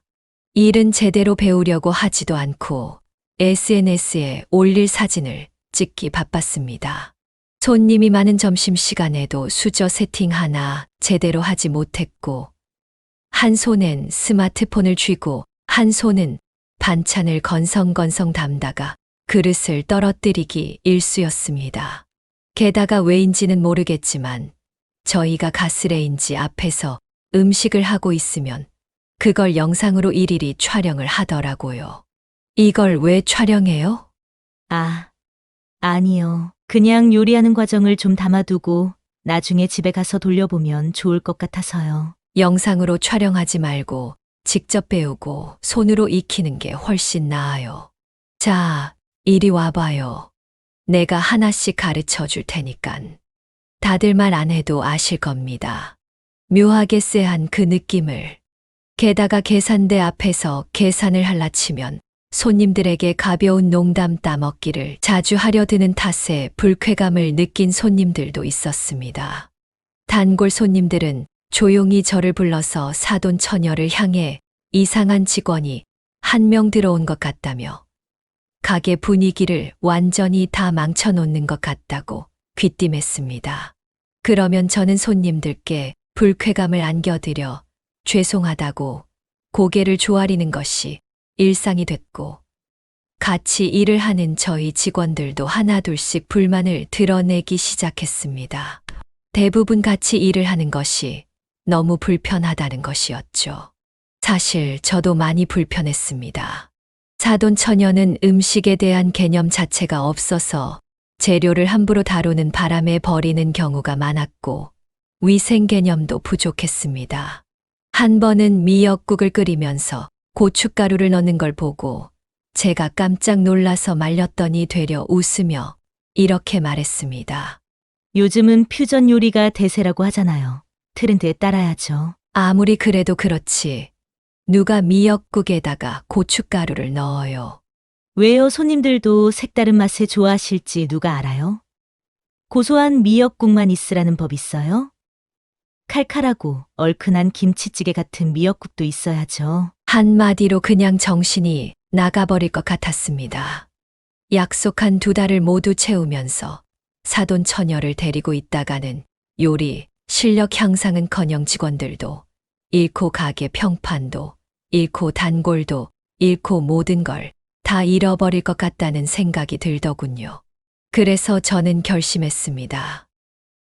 일은 제대로 배우려고 하지도 않고 SNS에 올릴 사진을 찍기 바빴습니다. 손님이 많은 점심시간에도 수저 세팅 하나 제대로 하지 못했고 한 손엔 스마트폰을 쥐고 한 손은 반찬을 건성건성 담다가 그릇을 떨어뜨리기 일쑤였습니다. 게다가 왜인지는 모르겠지만 저희가 가스레인지 앞에서 음식을 하고 있으면 그걸 영상으로 일일이 촬영을 하더라고요. 이걸 왜 촬영해요? 아, 아니요. 그냥 요리하는 과정을 좀 담아두고 나중에 집에 가서 돌려보면 좋을 것 같아서요. 영상으로 촬영하지 말고 직접 배우고 손으로 익히는 게 훨씬 나아요. 자, 이리 와봐요. 내가 하나씩 가르쳐 줄 테니깐. 다들 말 안 해도 아실 겁니다. 묘하게 쎄한 그 느낌을. 게다가 계산대 앞에서 계산을 할라 치면 손님들에게 가벼운 농담 따먹기를 자주 하려 드는 탓에 불쾌감을 느낀 손님들도 있었습니다. 단골 손님들은 조용히 저를 불러서 사돈 처녀를 향해 이상한 직원이 한 명 들어온 것 같다며 가게 분위기를 완전히 다 망쳐놓는 것 같다고 귀띔했습니다. 그러면 저는 손님들께 불쾌감을 안겨드려 죄송하다고 고개를 조아리는 것이 일상이 됐고 같이 일을 하는 저희 직원들도 하나둘씩 불만을 드러내기 시작했습니다. 대부분 같이 일을 하는 것이 너무 불편하다는 것이었죠. 사실 저도 많이 불편했습니다. 사돈 처녀는 음식에 대한 개념 자체가 없어서 재료를 함부로 다루는 바람에 버리는 경우가 많았고 위생 개념도 부족했습니다. 한 번은 미역국을 끓이면서 고춧가루를 넣는 걸 보고 제가 깜짝 놀라서 말렸더니 되려 웃으며 이렇게 말했습니다. 요즘은 퓨전 요리가 대세라고 하잖아요. 트렌드에 따라야죠. 아무리 그래도 그렇지. 누가 미역국에다가 고춧가루를 넣어요. 왜요? 손님들도 색다른 맛을 좋아하실지 누가 알아요? 고소한 미역국만 있으라는 법 있어요? 칼칼하고 얼큰한 김치찌개 같은 미역국도 있어야죠. 한마디로 그냥 정신이 나가버릴 것 같았습니다. 약속한 2달을 모두 채우면서 사돈 처녀를 데리고 있다가는 요리, 실력 향상은커녕 직원들도 잃고 가게 평판도 잃고 단골도 잃고 모든 걸 다 잃어버릴 것 같다는 생각이 들더군요. 그래서 저는 결심했습니다.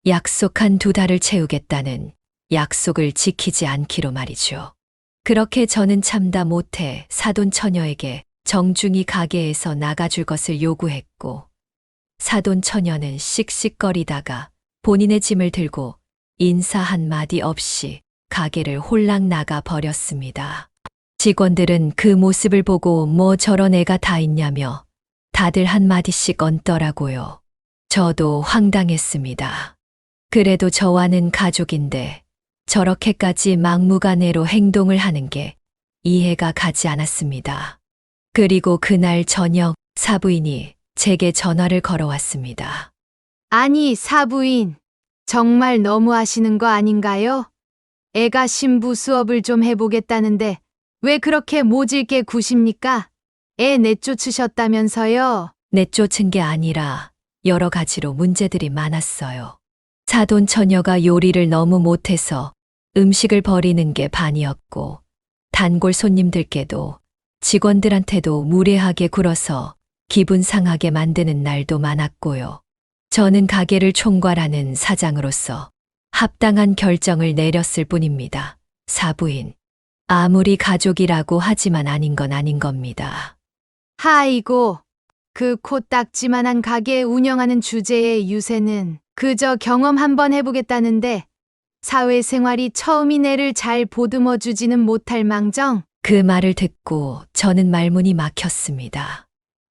약속한 2달을 채우겠다는 약속을 지키지 않기로 말이죠. 그렇게 저는 참다 못해 사돈 처녀에게 정중히 가게에서 나가줄 것을 요구했고 사돈 처녀는 씩씩거리다가 본인의 짐을 들고 인사 한마디 없이 가게를 홀랑 나가 버렸습니다. 직원들은 그 모습을 보고 뭐 저런 애가 다 있냐며 다들 한마디씩 얹더라고요. 저도 황당했습니다. 그래도 저와는 가족인데 저렇게까지 막무가내로 행동을 하는 게 이해가 가지 않았습니다. 그리고 그날 저녁 사부인이 제게 전화를 걸어왔습니다. 아니, 사부인. 정말 너무하시는 거 아닌가요? 애가 신부 수업을 좀 해보겠다는데 왜 그렇게 모질게 구십니까? 애 내쫓으셨다면서요? 내쫓은 게 아니라 여러 가지로 문제들이 많았어요. 사돈 처녀가 요리를 너무 못해서 음식을 버리는 게 반이었고, 단골 손님들께도 직원들한테도 무례하게 굴어서 기분 상하게 만드는 날도 많았고요. 저는 가게를 총괄하는 사장으로서 합당한 결정을 내렸을 뿐입니다. 사부인. 아무리 가족이라고 하지만 아닌 건 아닌 겁니다. 하이고, 그 코딱지만한 가게 운영하는 주제의 유세는 그저 경험 한번 해보겠다는데 사회생활이 처음인 애를 잘 보듬어 주지는 못할 망정. 그 말을 듣고 저는 말문이 막혔습니다.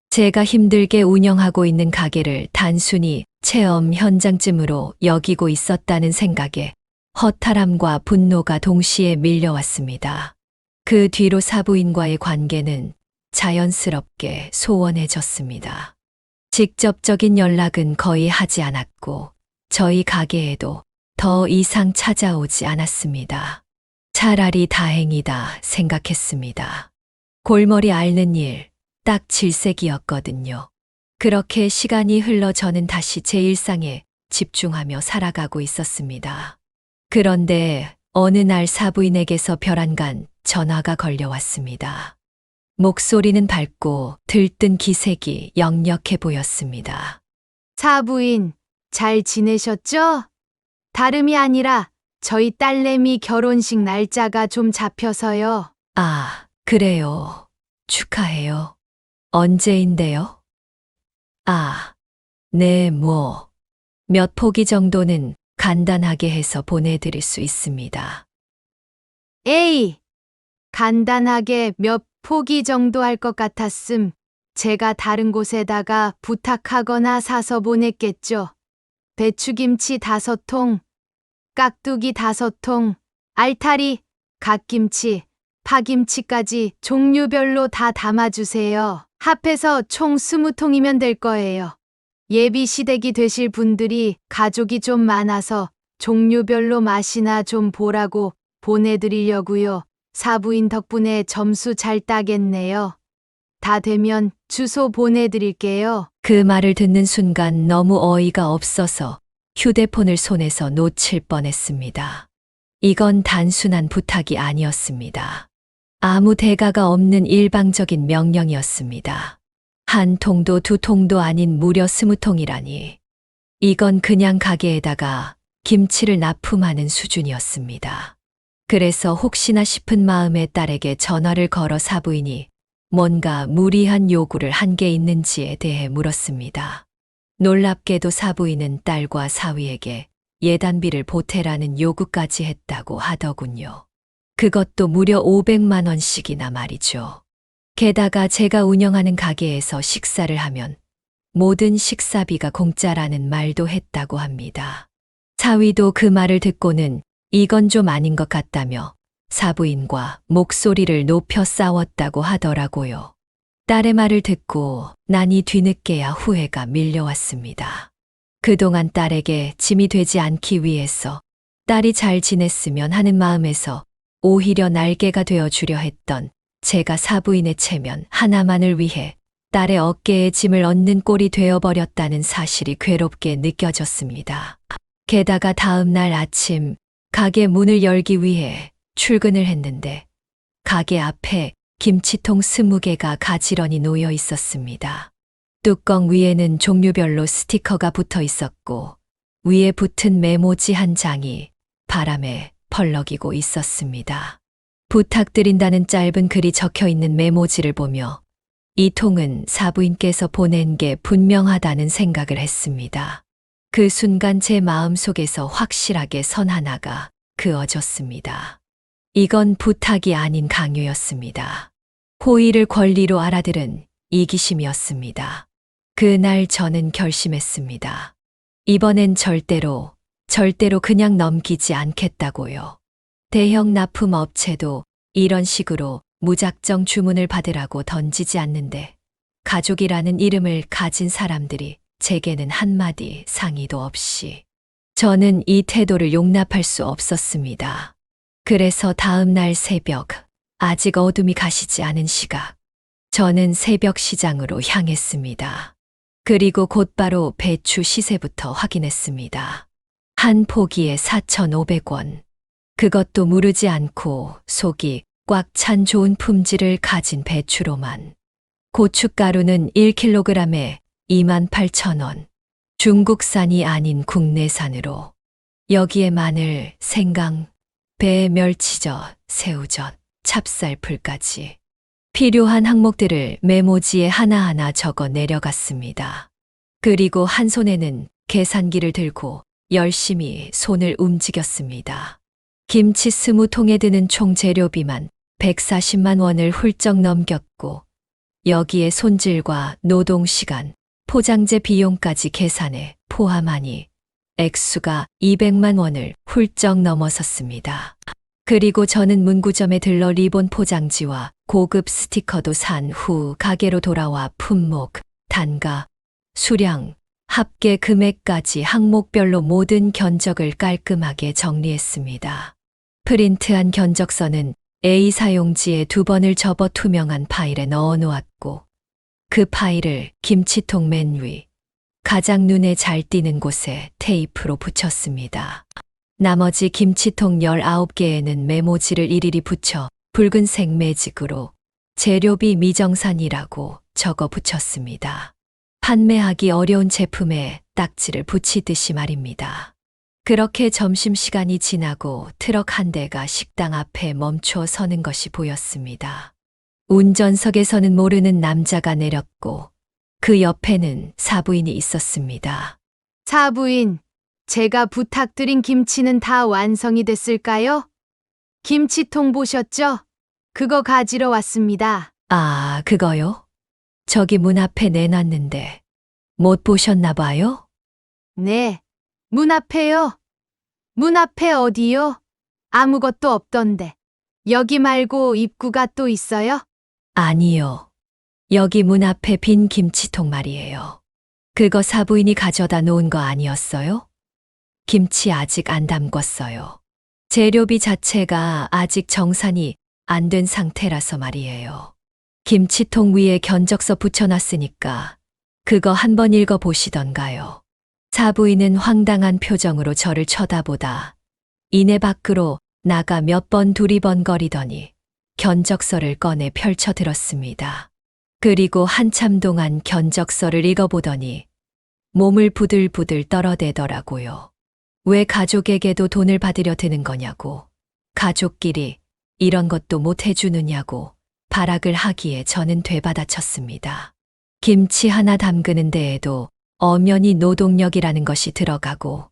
제가 힘들게 운영하고 있는 가게를 단순히 체험 현장쯤으로 여기고 있었다는 생각에 허탈함과 분노가 동시에 밀려왔습니다. 그 뒤로 사부인과의 관계는 자연스럽게 소원해졌습니다. 직접적인 연락은 거의 하지 않았고 저희 가게에도 더 이상 찾아오지 않았습니다. 차라리 다행이다 생각했습니다. 골머리 앓는 일 딱 질색이었거든요. 그렇게 시간이 흘러 저는 다시 제 일상에 집중하며 살아가고 있었습니다. 그런데 어느 날 사부인에게서 별안간 전화가 걸려왔습니다. 목소리는 밝고 들뜬 기색이 역력해 보였습니다. 사부인, 잘 지내셨죠? 다름이 아니라 저희 딸내미 결혼식 날짜가 좀 잡혀서요. 아, 그래요. 축하해요. 언제인데요? 아, 네, 몇 포기 정도는 간단하게 해서 보내드릴 수 있습니다. 에이, 간단하게 몇 포기 정도 할 것 같았음. 제가 다른 곳에다가 부탁하거나 사서 보냈겠죠. 배추김치 5통, 깍두기 5통, 알타리, 갓김치, 파김치까지 종류별로 다 담아주세요. 합해서 총 20통이면 될 거예요. 예비 시댁이 되실 분들이 가족이 좀 많아서 종류별로 맛이나 좀 보라고 보내드리려고요. 사부인 덕분에 점수 잘 따겠네요. 다 되면 주소 보내드릴게요. 그 말을 듣는 순간 너무 어이가 없어서 휴대폰을 손에서 놓칠 뻔했습니다. 이건 단순한 부탁이 아니었습니다. 아무 대가가 없는 일방적인 명령이었습니다. 1통도 2통도 아닌 무려 20통이라니. 이건 그냥 가게에다가 김치를 납품하는 수준이었습니다. 그래서 혹시나 싶은 마음에 딸에게 전화를 걸어 사부인이 뭔가 무리한 요구를 한 게 있는지에 대해 물었습니다. 놀랍게도 사부인은 딸과 사위에게 예단비를 보태라는 요구까지 했다고 하더군요. 그것도 무려 500만 원씩이나 말이죠. 게다가 제가 운영하는 가게에서 식사를 하면 모든 식사비가 공짜라는 말도 했다고 합니다. 사위도 그 말을 듣고는 이건 좀 아닌 것 같다며 사부인과 목소리를 높여 싸웠다고 하더라고요. 딸의 말을 듣고 나니 뒤늦게야 후회가 밀려왔습니다. 그동안 딸에게 짐이 되지 않기 위해서 딸이 잘 지냈으면 하는 마음에서 오히려 날개가 되어주려 했던 제가 사부인의 체면 하나만을 위해 딸의 어깨에 짐을 얹는 꼴이 되어버렸다는 사실이 괴롭게 느껴졌습니다. 게다가 다음 날 아침 가게 문을 열기 위해 출근을 했는데 가게 앞에 김치통 20개가 가지런히 놓여 있었습니다. 뚜껑 위에는 종류별로 스티커가 붙어 있었고 위에 붙은 메모지 한 장이 바람에 펄럭이고 있었습니다. 부탁드린다는 짧은 글이 적혀 있는 메모지를 보며 이 통은 사부인께서 보낸 게 분명하다는 생각을 했습니다. 그 순간 제 마음속에서 확실하게 선 하나가 그어졌습니다. 이건 부탁이 아닌 강요였습니다. 호의를 권리로 알아들은 이기심이었습니다. 그날 저는 결심했습니다. 이번엔 절대로 그냥 넘기지 않겠다고요. 대형 납품 업체도 이런 식으로 무작정 주문을 받으라고 던지지 않는데 가족이라는 이름을 가진 사람들이 제게는 한마디 상의도 없이. 저는 이 태도를 용납할 수 없었습니다. 그래서 다음 날 새벽, 아직 어둠이 가시지 않은 시각, 저는 새벽 시장으로 향했습니다. 그리고 곧바로 배추 시세부터 확인했습니다. 한 포기에 4,500원. 그것도 무르지 않고 속이 꽉 찬 좋은 품질을 가진 배추로만. 고춧가루는 1kg에 28,000원. 중국산이 아닌 국내산으로. 여기에 마늘, 생강, 배, 멸치젓, 새우젓, 찹쌀풀까지. 필요한 항목들을 메모지에 하나하나 적어 내려갔습니다. 그리고 한 손에는 계산기를 들고 열심히 손을 움직였습니다. 김치 20통에 드는 총 재료비만 140만 원을 훌쩍 넘겼고, 여기에 손질과 노동시간, 포장재 비용까지 계산해 포함하니 액수가 200만 원을 훌쩍 넘어섰습니다. 그리고 저는 문구점에 들러 리본 포장지와 고급 스티커도 산 후 가게로 돌아와 품목, 단가, 수량, 합계 금액까지 항목별로 모든 견적을 깔끔하게 정리했습니다. 프린트한 견적서는 A 사용지에 2번을 접어 투명한 파일에 넣어 놓았고, 그 파일을 김치통 맨 위, 가장 눈에 잘 띄는 곳에 테이프로 붙였습니다. 나머지 김치통 19개에는 메모지를 일일이 붙여 붉은색 매직으로 재료비 미정산이라고 적어 붙였습니다. 판매하기 어려운 제품에 딱지를 붙이듯이 말입니다. 그렇게 점심시간이 지나고 트럭 한 대가 식당 앞에 멈춰 서는 것이 보였습니다. 운전석에서는 모르는 남자가 내렸고 그 옆에는 사부인이 있었습니다. 사부인, 제가 부탁드린 김치는 다 완성이 됐을까요? 김치통 보셨죠? 그거 가지러 왔습니다. 아, 그거요? 저기 문 앞에 내놨는데 못 보셨나 봐요? 네, 문 앞에요. 문 앞에 어디요? 아무것도 없던데. 여기 말고 입구가 또 있어요? 아니요. 여기 문 앞에 빈 김치통 말이에요. 그거 사부인이 가져다 놓은 거 아니었어요? 김치 아직 안 담궜어요. 재료비 자체가 아직 정산이 안 된 상태라서 말이에요. 김치통 위에 견적서 붙여놨으니까 그거 한번 읽어보시던가요. 사부인은 황당한 표정으로 저를 쳐다보다 이내 밖으로 나가 몇 번 두리번거리더니 견적서를 꺼내 펼쳐 들었습니다. 그리고 한참 동안 견적서를 읽어보더니 몸을 부들부들 떨어대더라고요. 왜 가족에게도 돈을 받으려 드는 거냐고, 가족끼리 이런 것도 못 해주느냐고 발악을 하기에 저는 되받아쳤습니다. 김치 하나 담그는 데에도 엄연히 노동력이라는 것이 들어가고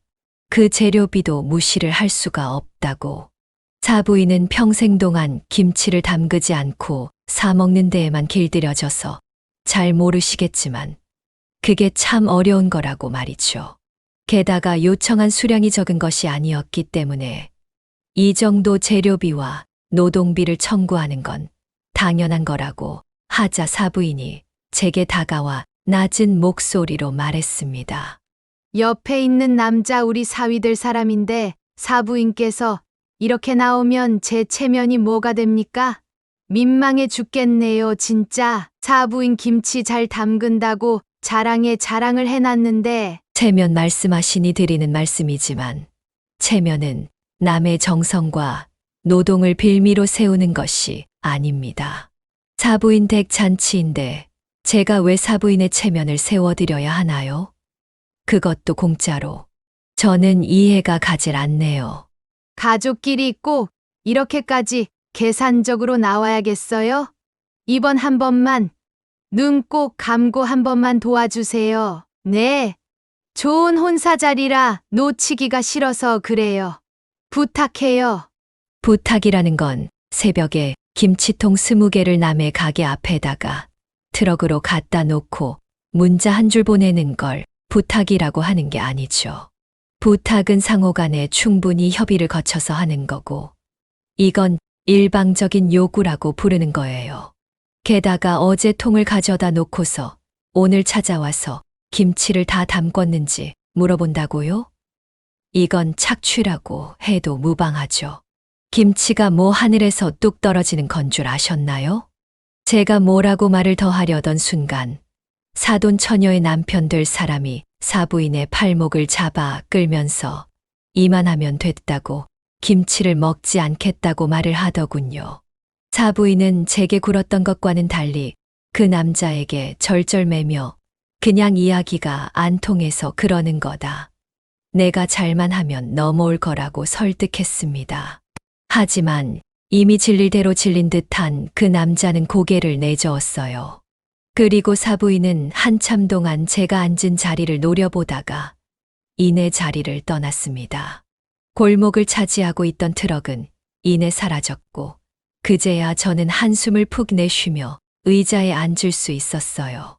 그 재료비도 무시를 할 수가 없다고. 사부인은 평생 동안 김치를 담그지 않고 사먹는 데에만 길들여져서 잘 모르시겠지만 그게 참 어려운 거라고 말이죠. 게다가 요청한 수량이 적은 것이 아니었기 때문에 이 정도 재료비와 노동비를 청구하는 건 당연한 거라고 하자 사부인이 제게 다가와 낮은 목소리로 말했습니다. 옆에 있는 남자 우리 사위들 사람인데 사부인께서 이렇게 나오면 제 체면이 뭐가 됩니까? 민망해 죽겠네요, 진짜. 사부인 김치 잘 담근다고 자랑에 자랑을 해놨는데. 체면 말씀하시니 드리는 말씀이지만 체면은 남의 정성과 노동을 빌미로 세우는 것이 아닙니다. 사부인 댁 잔치인데 제가 왜 사부인의 체면을 세워드려야 하나요? 그것도 공짜로. 저는 이해가 가질 않네요. 가족끼리 꼭 이렇게까지 계산적으로 나와야겠어요? 이번 한 번만 눈 꼭 감고 한 번만 도와주세요. 네. 좋은 혼사자리라 놓치기가 싫어서 그래요. 부탁해요. 부탁이라는 건 새벽에 김치통 20개를 남의 가게 앞에다가 트럭으로 갖다 놓고 문자 한 줄 보내는 걸 부탁이라고 하는 게 아니죠. 부탁은 상호간에 충분히 협의를 거쳐서 하는 거고, 이건 일방적인 요구라고 부르는 거예요. 게다가 어제 통을 가져다 놓고서 오늘 찾아와서 김치를 다 담궜는지 물어본다고요? 이건 착취라고 해도 무방하죠. 김치가 뭐 하늘에서 뚝 떨어지는 건 줄 아셨나요? 제가 뭐라고 말을 더 하려던 순간 사돈 처녀의 남편 될 사람이 사부인의 팔목을 잡아 끌면서 이만하면 됐다고 김치를 먹지 않겠다고 말을 하더군요. 사부인은 제게 굴었던 것과는 달리 그 남자에게 절절매며 그냥 이야기가 안 통해서 그러는 거다. 내가 잘만 하면 넘어올 거라고 설득했습니다. 하지만 이미 질릴 대로 질린 듯한 그 남자는 고개를 내저었어요. 그리고 사부인은 한참 동안 제가 앉은 자리를 노려보다가 이내 자리를 떠났습니다. 골목을 차지하고 있던 트럭은 이내 사라졌고 그제야 저는 한숨을 푹 내쉬며 의자에 앉을 수 있었어요.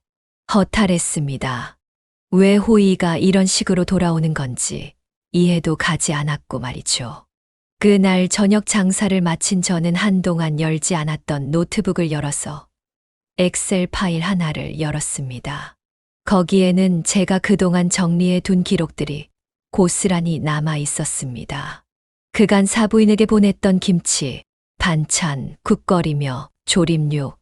허탈했습니다. 왜 호의가 이런 식으로 돌아오는 건지 이해도 가지 않았고 말이죠. 그날 저녁 장사를 마친 저는 한동안 열지 않았던 노트북을 열어서 엑셀 파일 하나를 열었습니다. 거기에는 제가 그동안 정리해 둔 기록들이 고스란히 남아 있었습니다. 그간 사부인에게 보냈던 김치, 반찬, 국거리며 조림류,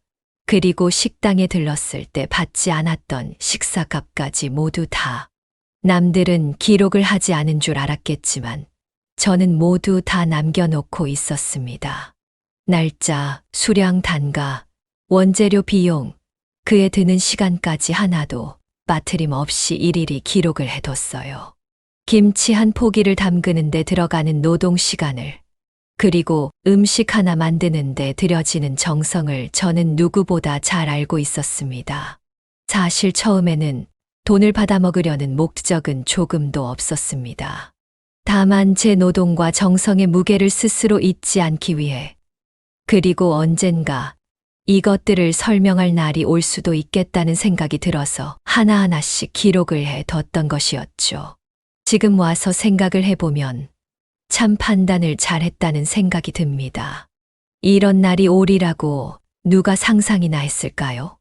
그리고 식당에 들렀을 때 받지 않았던 식사값까지 모두 다. 남들은 기록을 하지 않은 줄 알았겠지만 저는 모두 다 남겨놓고 있었습니다. 날짜, 수량, 단가, 원재료 비용, 그에 드는 시간까지 하나도 빠트림 없이 일일이 기록을 해뒀어요. 김치 한 포기를 담그는데 들어가는 노동 시간을, 그리고 음식 하나 만드는데 들여지는 정성을 저는 누구보다 잘 알고 있었습니다. 사실 처음에는 돈을 받아먹으려는 목적은 조금도 없었습니다. 다만 제 노동과 정성의 무게를 스스로 잊지 않기 위해, 그리고 언젠가 이것들을 설명할 날이 올 수도 있겠다는 생각이 들어서 하나하나씩 기록을 해 뒀던 것이었죠. 지금 와서 생각을 해보면 참 판단을 잘했다는 생각이 듭니다. 이런 날이 오리라고 누가 상상이나 했을까요?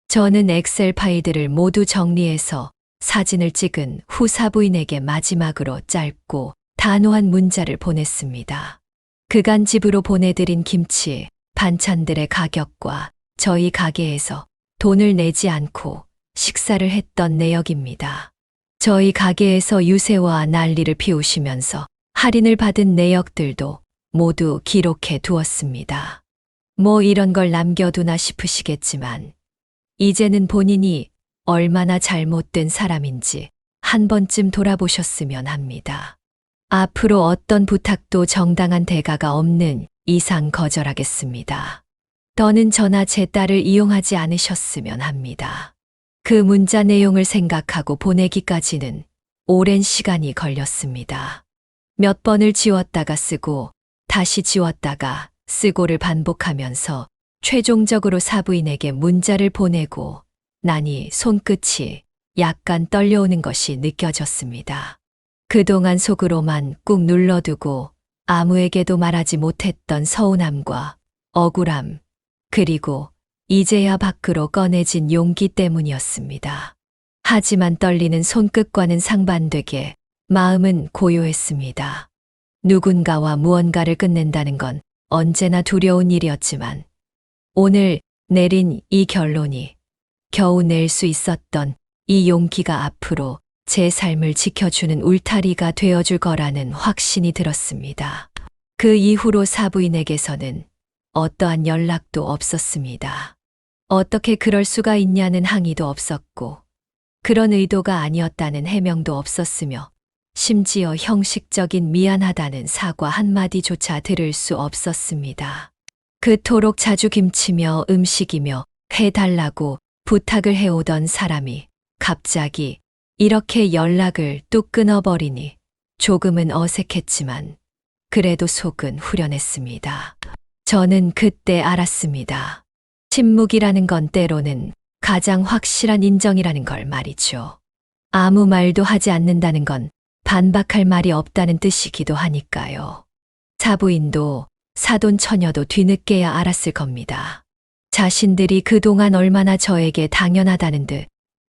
저는 엑셀 파일들을 모두 정리해서 사진을 찍은 후 사부인에게 마지막으로 짧고 단호한 문자를 보냈습니다. 그간 집으로 보내드린 김치, 반찬들의 가격과 저희 가게에서 돈을 내지 않고 식사를 했던 내역입니다. 저희 가게에서 유세와 난리를 피우시면서 할인을 받은 내역들도 모두 기록해 두었습니다. 뭐 이런 걸 남겨두나 싶으시겠지만 이제는 본인이 얼마나 잘못된 사람인지 한 번쯤 돌아보셨으면 합니다. 앞으로 어떤 부탁도 정당한 대가가 없는 이상 거절하겠습니다. 더는 저나 제 딸을 이용하지 않으셨으면 합니다. 그 문자 내용을 생각하고 보내기까지는 오랜 시간이 걸렸습니다. 몇 번을 지웠다가 쓰고 다시 지웠다가 쓰고를 반복하면서 최종적으로 사부인에게 문자를 보내고 나니 손끝이 약간 떨려오는 것이 느껴졌습니다. 그동안 속으로만 꾹 눌러두고 아무에게도 말하지 못했던 서운함과 억울함, 그리고 이제야 밖으로 꺼내진 용기 때문이었습니다. 하지만 떨리는 손끝과는 상반되게 마음은 고요했습니다. 누군가와 무언가를 끝낸다는 건 언제나 두려운 일이었지만 오늘 내린 이 결론이 겨우 낼 수 있었던 이 용기가 앞으로 제 삶을 지켜주는 울타리가 되어줄 거라는 확신이 들었습니다. 그 이후로 사부인에게서는 어떠한 연락도 없었습니다. 어떻게 그럴 수가 있냐는 항의도 없었고 그런 의도가 아니었다는 해명도 없었으며 심지어 형식적인 미안하다는 사과 한마디조차 들을 수 없었습니다. 그토록 자주 김치며 음식이며 해달라고 부탁을 해오던 사람이 갑자기 이렇게 연락을 뚝 끊어버리니 조금은 어색했지만 그래도 속은 후련했습니다. 저는 그때 알았습니다. 침묵이라는 건 때로는 가장 확실한 인정이라는 걸 말이죠. 아무 말도 하지 않는다는 건 반박할 말이 없다는 뜻이기도 하니까요. 사부인도 사돈 처녀도 뒤늦게야 알았을 겁니다. 자신들이 그동안 얼마나 저에게 당연하다는 듯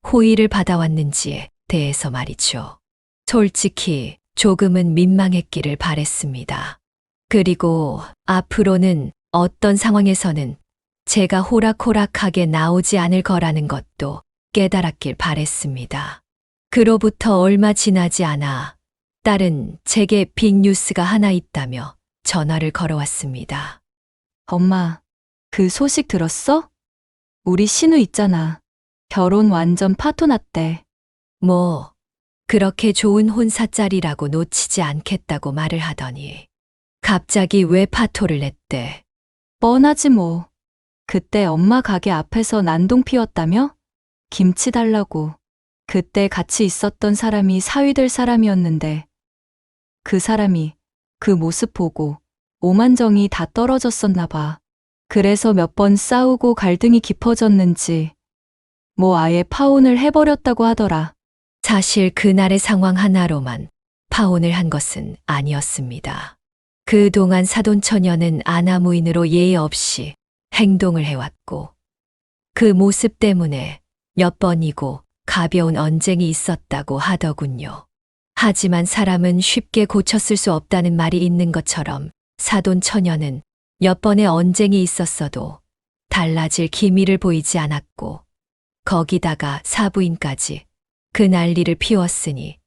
호의를 받아왔는지에 대해서 말이죠. 솔직히 조금은 민망했기를 바랬습니다. 그리고 앞으로는 어떤 상황에서는 제가 호락호락하게 나오지 않을 거라는 것도 깨달았길 바랬습니다. 그로부터 얼마 지나지 않아 딸은 제게 빅뉴스가 하나 있다며 전화를 걸어왔습니다. 엄마, 그 소식 들었어? 우리 신우 있잖아. 결혼 완전 파토 났대. 뭐, 그렇게 좋은 혼사짤이라고 놓치지 않겠다고 말을 하더니 갑자기 왜 파토를 냈대? 뻔하지 뭐. 그때 엄마 가게 앞에서 난동 피웠다며? 김치 달라고. 그때 같이 있었던 사람이 사위될 사람이었는데 그 사람이 그 모습 보고 오만정이 다 떨어졌었나 봐. 그래서 몇 번 싸우고 갈등이 깊어졌는지 뭐 아예 파혼을 해버렸다고 하더라. 사실 그날의 상황 하나로만 파혼을 한 것은 아니었습니다. 그동안 사돈처녀는 아나무인으로 예의 없이 행동을 해왔고 그 모습 때문에 몇 번이고 가벼운 언쟁이 있었다고 하더군요. 하지만 사람은 쉽게 고쳤을 수 없다는 말이 있는 것처럼 사돈처녀는 몇 번의 언쟁이 있었어도 달라질 기미를 보이지 않았고 거기다가 사부인까지 그 난리를 피웠으니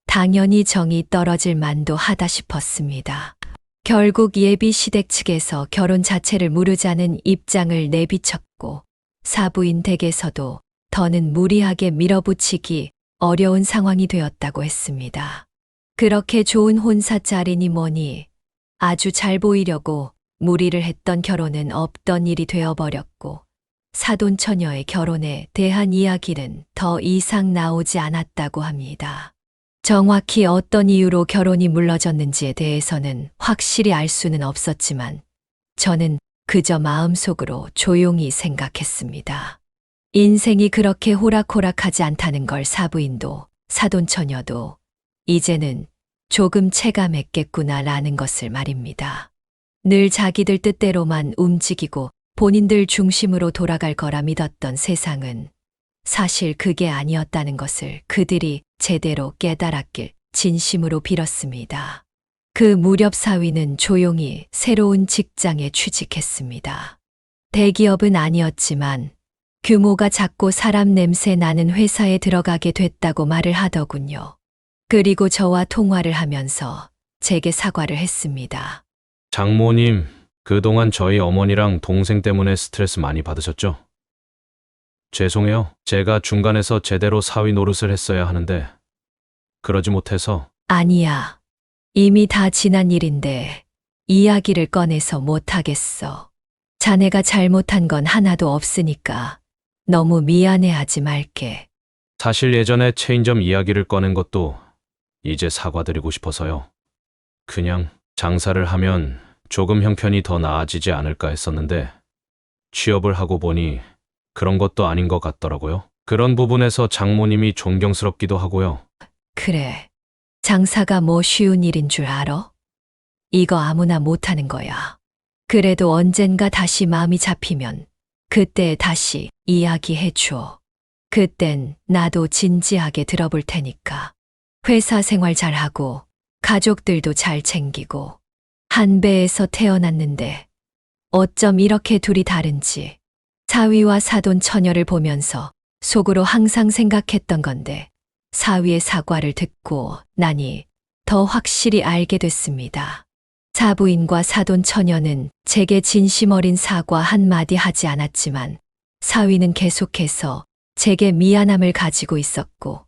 당연히 정이 떨어질 만도 하다 싶었습니다. 결국 예비 시댁 측에서 결혼 자체를 무르자는 입장을 내비쳤고 사부인 댁에서도 더는 무리하게 밀어붙이기 어려운 상황이 되었다고 했습니다. 그렇게 좋은 혼사짤이니 뭐니 아주 잘 보이려고 무리를 했던 결혼은 없던 일이 되어버렸고 사돈처녀의 결혼에 대한 이야기는 더 이상 나오지 않았다고 합니다. 정확히 어떤 이유로 결혼이 물러졌는지에 대해서는 확실히 알 수는 없었지만 저는 그저 마음속으로 조용히 생각했습니다. 인생이 그렇게 호락호락하지 않다는 걸 사부인도 사돈처녀도 이제는 조금 체감했겠구나라는 것을 말입니다. 늘 자기들 뜻대로만 움직이고 본인들 중심으로 돌아갈 거라 믿었던 세상은 사실 그게 아니었다는 것을 그들이 제대로 깨달았길 진심으로 빌었습니다. 그 무렵 사위는 조용히 새로운 직장에 취직했습니다. 대기업은 아니었지만 규모가 작고 사람 냄새 나는 회사에 들어가게 됐다고 말을 하더군요. 그리고 저와 통화를 하면서 제게 사과를 했습니다. 장모님, 그동안 저희 어머니랑 동생 때문에 스트레스 많이 받으셨죠? 죄송해요. 제가 중간에서 제대로 사위 노릇을 했어야 하는데 그러지 못해서. 아니야. 이미 다 지난 일인데 이야기를 꺼내서 못하겠어. 자네가 잘못한 건 하나도 없으니까 너무 미안해하지 말게. 사실 예전에 체인점 이야기를 꺼낸 것도 이제 사과드리고 싶어서요. 그냥 장사를 하면 조금 형편이 더 나아지지 않을까 했었는데 취업을 하고 보니 그런 것도 아닌 것 같더라고요. 그런 부분에서 장모님이 존경스럽기도 하고요. 그래. 장사가 뭐 쉬운 일인 줄 알아? 이거 아무나 못하는 거야. 그래도 언젠가 다시 마음이 잡히면 그때 다시 이야기해 줘. 그땐 나도 진지하게 들어볼 테니까. 회사 생활 잘하고 가족들도 잘 챙기고 한 배에서 태어났는데 어쩜 이렇게 둘이 다른지 사위와 사돈 처녀를 보면서 속으로 항상 생각했던 건데 사위의 사과를 듣고 나니 더 확실히 알게 됐습니다. 사부인과 사돈 처녀는 제게 진심 어린 사과 한마디 하지 않았지만 사위는 계속해서 제게 미안함을 가지고 있었고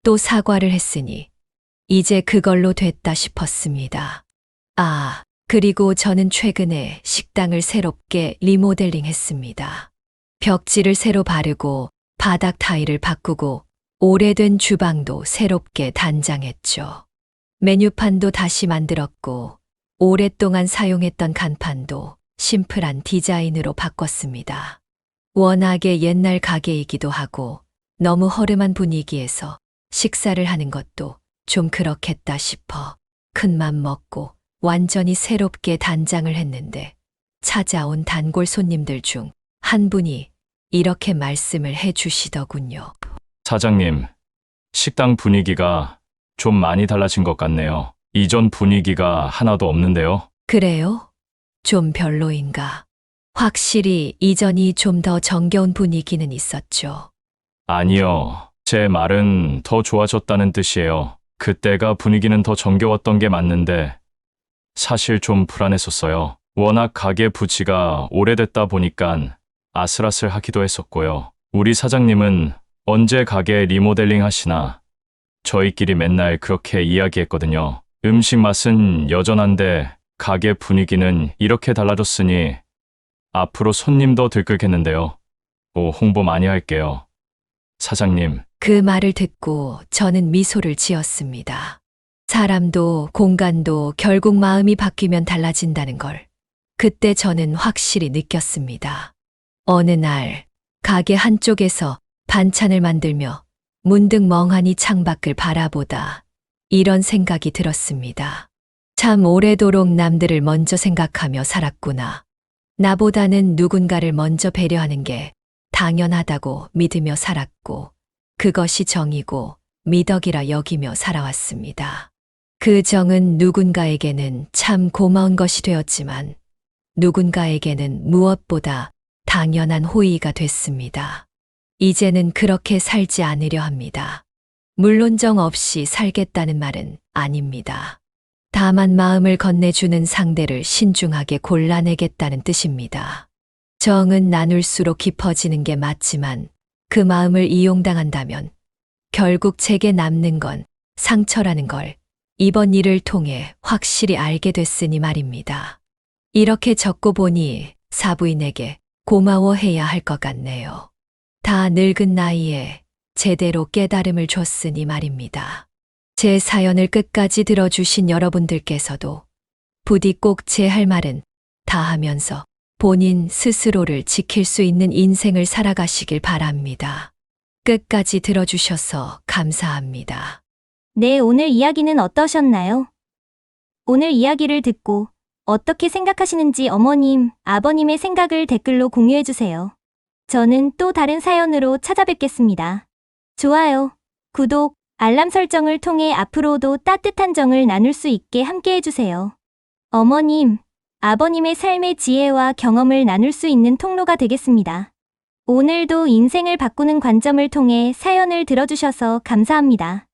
또 사과를 했으니 이제 그걸로 됐다 싶었습니다. 아, 그리고 저는 최근에 식당을 새롭게 리모델링 했습니다. 벽지를 새로 바르고 바닥 타일을 바꾸고 오래된 주방도 새롭게 단장했죠. 메뉴판도 다시 만들었고 오랫동안 사용했던 간판도 심플한 디자인으로 바꿨습니다. 워낙에 옛날 가게이기도 하고 너무 허름한 분위기에서 식사를 하는 것도 좀 그렇겠다 싶어 큰맘 먹고 완전히 새롭게 단장을 했는데 찾아온 단골 손님들 중 한 분이 이렇게 말씀을 해 주시더군요. 사장님, 식당 분위기가 좀 많이 달라진 것 같네요. 이전 분위기가 하나도 없는데요. 그래요? 좀 별로인가? 확실히 이전이 좀 더 정겨운 분위기는 있었죠. 아니요. 제 말은 더 좋아졌다는 뜻이에요. 그때가 분위기는 더 정겨웠던 게 맞는데 사실 좀 불안했었어요. 워낙 가게 부지가 오래됐다 보니까 아슬아슬하기도 했었고요. 우리 사장님은 언제 가게 리모델링 하시나 저희끼리 맨날 그렇게 이야기했거든요. 음식 맛은 여전한데 가게 분위기는 이렇게 달라졌으니 앞으로 손님도 들끓겠는데요. 홍보 많이 할게요. 사장님. 그 말을 듣고 저는 미소를 지었습니다. 사람도 공간도 결국 마음이 바뀌면 달라진다는 걸 그때 저는 확실히 느꼈습니다. 어느 날 가게 한쪽에서 반찬을 만들며 문득 멍하니 창밖을 바라보다 이런 생각이 들었습니다. 참 오래도록 남들을 먼저 생각하며 살았구나. 나보다는 누군가를 먼저 배려하는 게 당연하다고 믿으며 살았고 그것이 정이고 미덕이라 여기며 살아왔습니다. 그 정은 누군가에게는 참 고마운 것이 되었지만 누군가에게는 무엇보다 당연한 호의가 됐습니다. 이제는 그렇게 살지 않으려 합니다. 물론 정 없이 살겠다는 말은 아닙니다. 다만 마음을 건네주는 상대를 신중하게 골라내겠다는 뜻입니다. 정은 나눌수록 깊어지는 게 맞지만 그 마음을 이용당한다면 결국 제게 남는 건 상처라는 걸 이번 일을 통해 확실히 알게 됐으니 말입니다. 이렇게 적고 보니 사부인에게 고마워해야 할 것 같네요. 다 늙은 나이에 제대로 깨달음을 줬으니 말입니다. 제 사연을 끝까지 들어주신 여러분들께서도 부디 꼭 제 할 말은 다 하면서 본인 스스로를 지킬 수 있는 인생을 살아가시길 바랍니다. 끝까지 들어주셔서 감사합니다. 네, 오늘 이야기는 어떠셨나요? 오늘 이야기를 듣고 어떻게 생각하시는지 어머님, 아버님의 생각을 댓글로 공유해주세요. 저는 또 다른 사연으로 찾아뵙겠습니다. 좋아요, 구독, 알람 설정을 통해 앞으로도 따뜻한 정을 나눌 수 있게 함께해주세요. 어머님, 아버님의 삶의 지혜와 경험을 나눌 수 있는 통로가 되겠습니다. 오늘도 인생을 바꾸는 관점을 통해 사연을 들어주셔서 감사합니다.